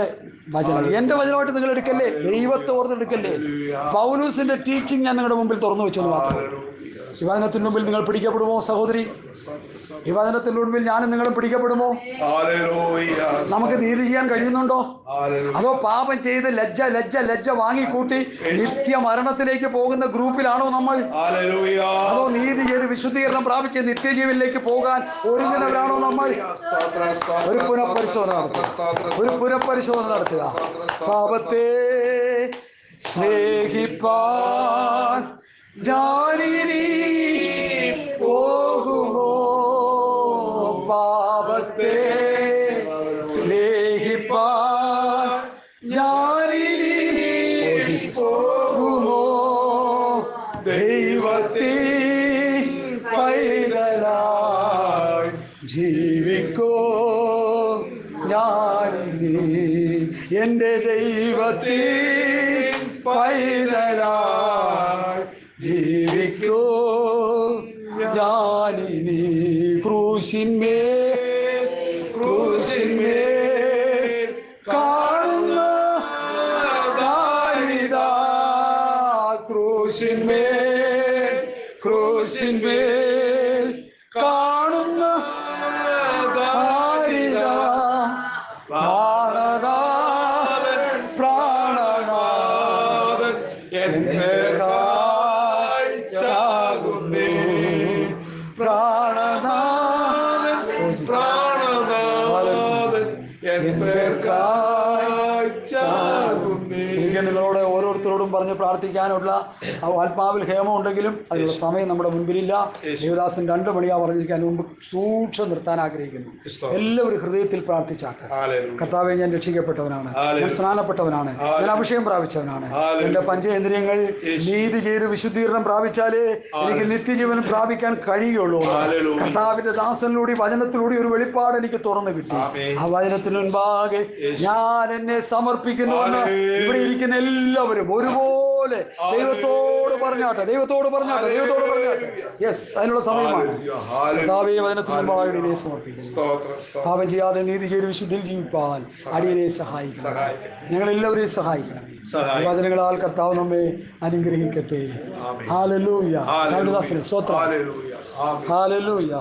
വചനം എൻ്റെ വചനമായിട്ട് നിങ്ങൾ എടുക്കല്ലേ, ദൈവത്തെ ഓർത്തെടുക്കല്ലേ. പൗലോസിന്റെ ടീച്ചിങ് ഞാൻ നിങ്ങളുടെ മുമ്പിൽ തുറന്നു വെച്ചെന്ന് മാത്രം. ഈ വചനത്തിന് മുമ്പിൽ നിങ്ങൾ പിടിക്കപ്പെടുമോ സഹോദരി? ഈ വചനത്തിന് മുമ്പിൽ ഞാനും നിങ്ങളും പിടിക്കപ്പെടുമോ? നമുക്ക് നീതി ചെയ്യാൻ കഴിയുന്നുണ്ടോ? അതോ പാപം ചെയ്ത് ലജ്ജ ലജ്ജ ലജ്ജ വാങ്ങിക്കൂട്ടി നിത്യ മരണത്തിലേക്ക് പോകുന്ന ഗ്രൂപ്പിലാണോ നമ്മൾ? അതോ നീതി ചെയ്ത് വിശുദ്ധീകരണം പ്രാപിച്ച് നിത്യജീവനിലേക്ക് പോകാൻ ഒരുങ്ങുന്നവരാണോ നമ്മൾ? ഒരു പുനഃപരിശോധന നടത്തുക. പാപത്തെ സ്നേഹിപ്പാൻ ഞാനിനി പോകുമോ? പാപത്തെ സ്നേഹിപ്പാൻ ഞാനിനി പോകുമോ? ദൈവത്തിൻ പൈതലായി ജീവിക്കോ ഞാനിനി, എൻ്റെ ദൈവത്തിൻ പൈതലായി ജീവിക്കോ ഞാനിനി. ക്രൂശിന്മേൽ കാണുന്ന ദാരിതാ, ക്രൂശിന്മേൽ കാണുന്ന ദാരിതാ, പ്രാണനാഥൻ എന്നേക്കായി ചാകുന്നേ. പ്രാണനാഥൻ എന്നേക്കായി ചാകുന്നേ. എനിക്ക് നിങ്ങളോട് ഓരോരുത്തരോടും പറഞ്ഞ് പ്രാർത്ഥിക്കാനുള്ള ആത്മാവിൽ ഹേമം ഉണ്ടെങ്കിലും അതിനുള്ള സമയം നമ്മുടെ മുൻപിലില്ല. ദേവദാസൻ 2 മണിയാ പറഞ്ഞിരിക്കാൻ മുമ്പ് സൂക്ഷിച്ച് നിർത്താൻ ആഗ്രഹിക്കുന്നു. എല്ലാവരും ഹൃദയത്തിൽ പ്രാർത്ഥിച്ചാട്ടെ. കർത്താവേ, ഞാൻ രക്ഷിക്കപ്പെട്ടവനാണ്, ഞാൻ സ്നാനപ്പെട്ടവനാണ്, ഞാൻ അഭിഷേകം പ്രാപിച്ചവനാണ്. എൻ്റെ പഞ്ചേന്ദ്രിയങ്ങൾ നീതി ചെയ്ത് വിശുദ്ധീകരണം പ്രാപിച്ചാലേ എനിക്ക് നിത്യജീവനം പ്രാപിക്കാൻ കഴിയുള്ളൂ. കർത്താവിന്റെ ദാസനിലൂടെ വചനത്തിലൂടെ ഒരു വെളിപ്പാട് എനിക്ക് തുറന്നു കിട്ടി. ആ വചനത്തിന് മുൻപാകെ ഞാൻ എന്നെ സമർപ്പിക്കുന്നുവെന്ന് ഇവിടെ ഇരിക്കുന്ന എല്ലാവരും ഒരുപോലെ ദൈവത്തോട് പറഞ്ഞാട്ടെ. യെസ്, അതിനുള്ള സമയമാണ്. കർത്താവേ, വചനത്തിന് മുൻപാകെ അടിയനെ സമർപ്പിക്കുന്നു. പാപം ചെയ്യാതെ നീതി ചെയ്ത് വിശുദ്ധിയിൽ ജീവിപ്പാൻ അടിയനെ സഹായിക്കണം. ഞങ്ങളെല്ലാവരെയും സഹായിക്കണം. വചനങ്ങളാൽ കർത്താവ് നമ്മെ അനുഗ്രഹിക്കട്ടെ. ഹല്ലേലൂയ. സ്തോത്രം. ഹല്ലേലൂയ.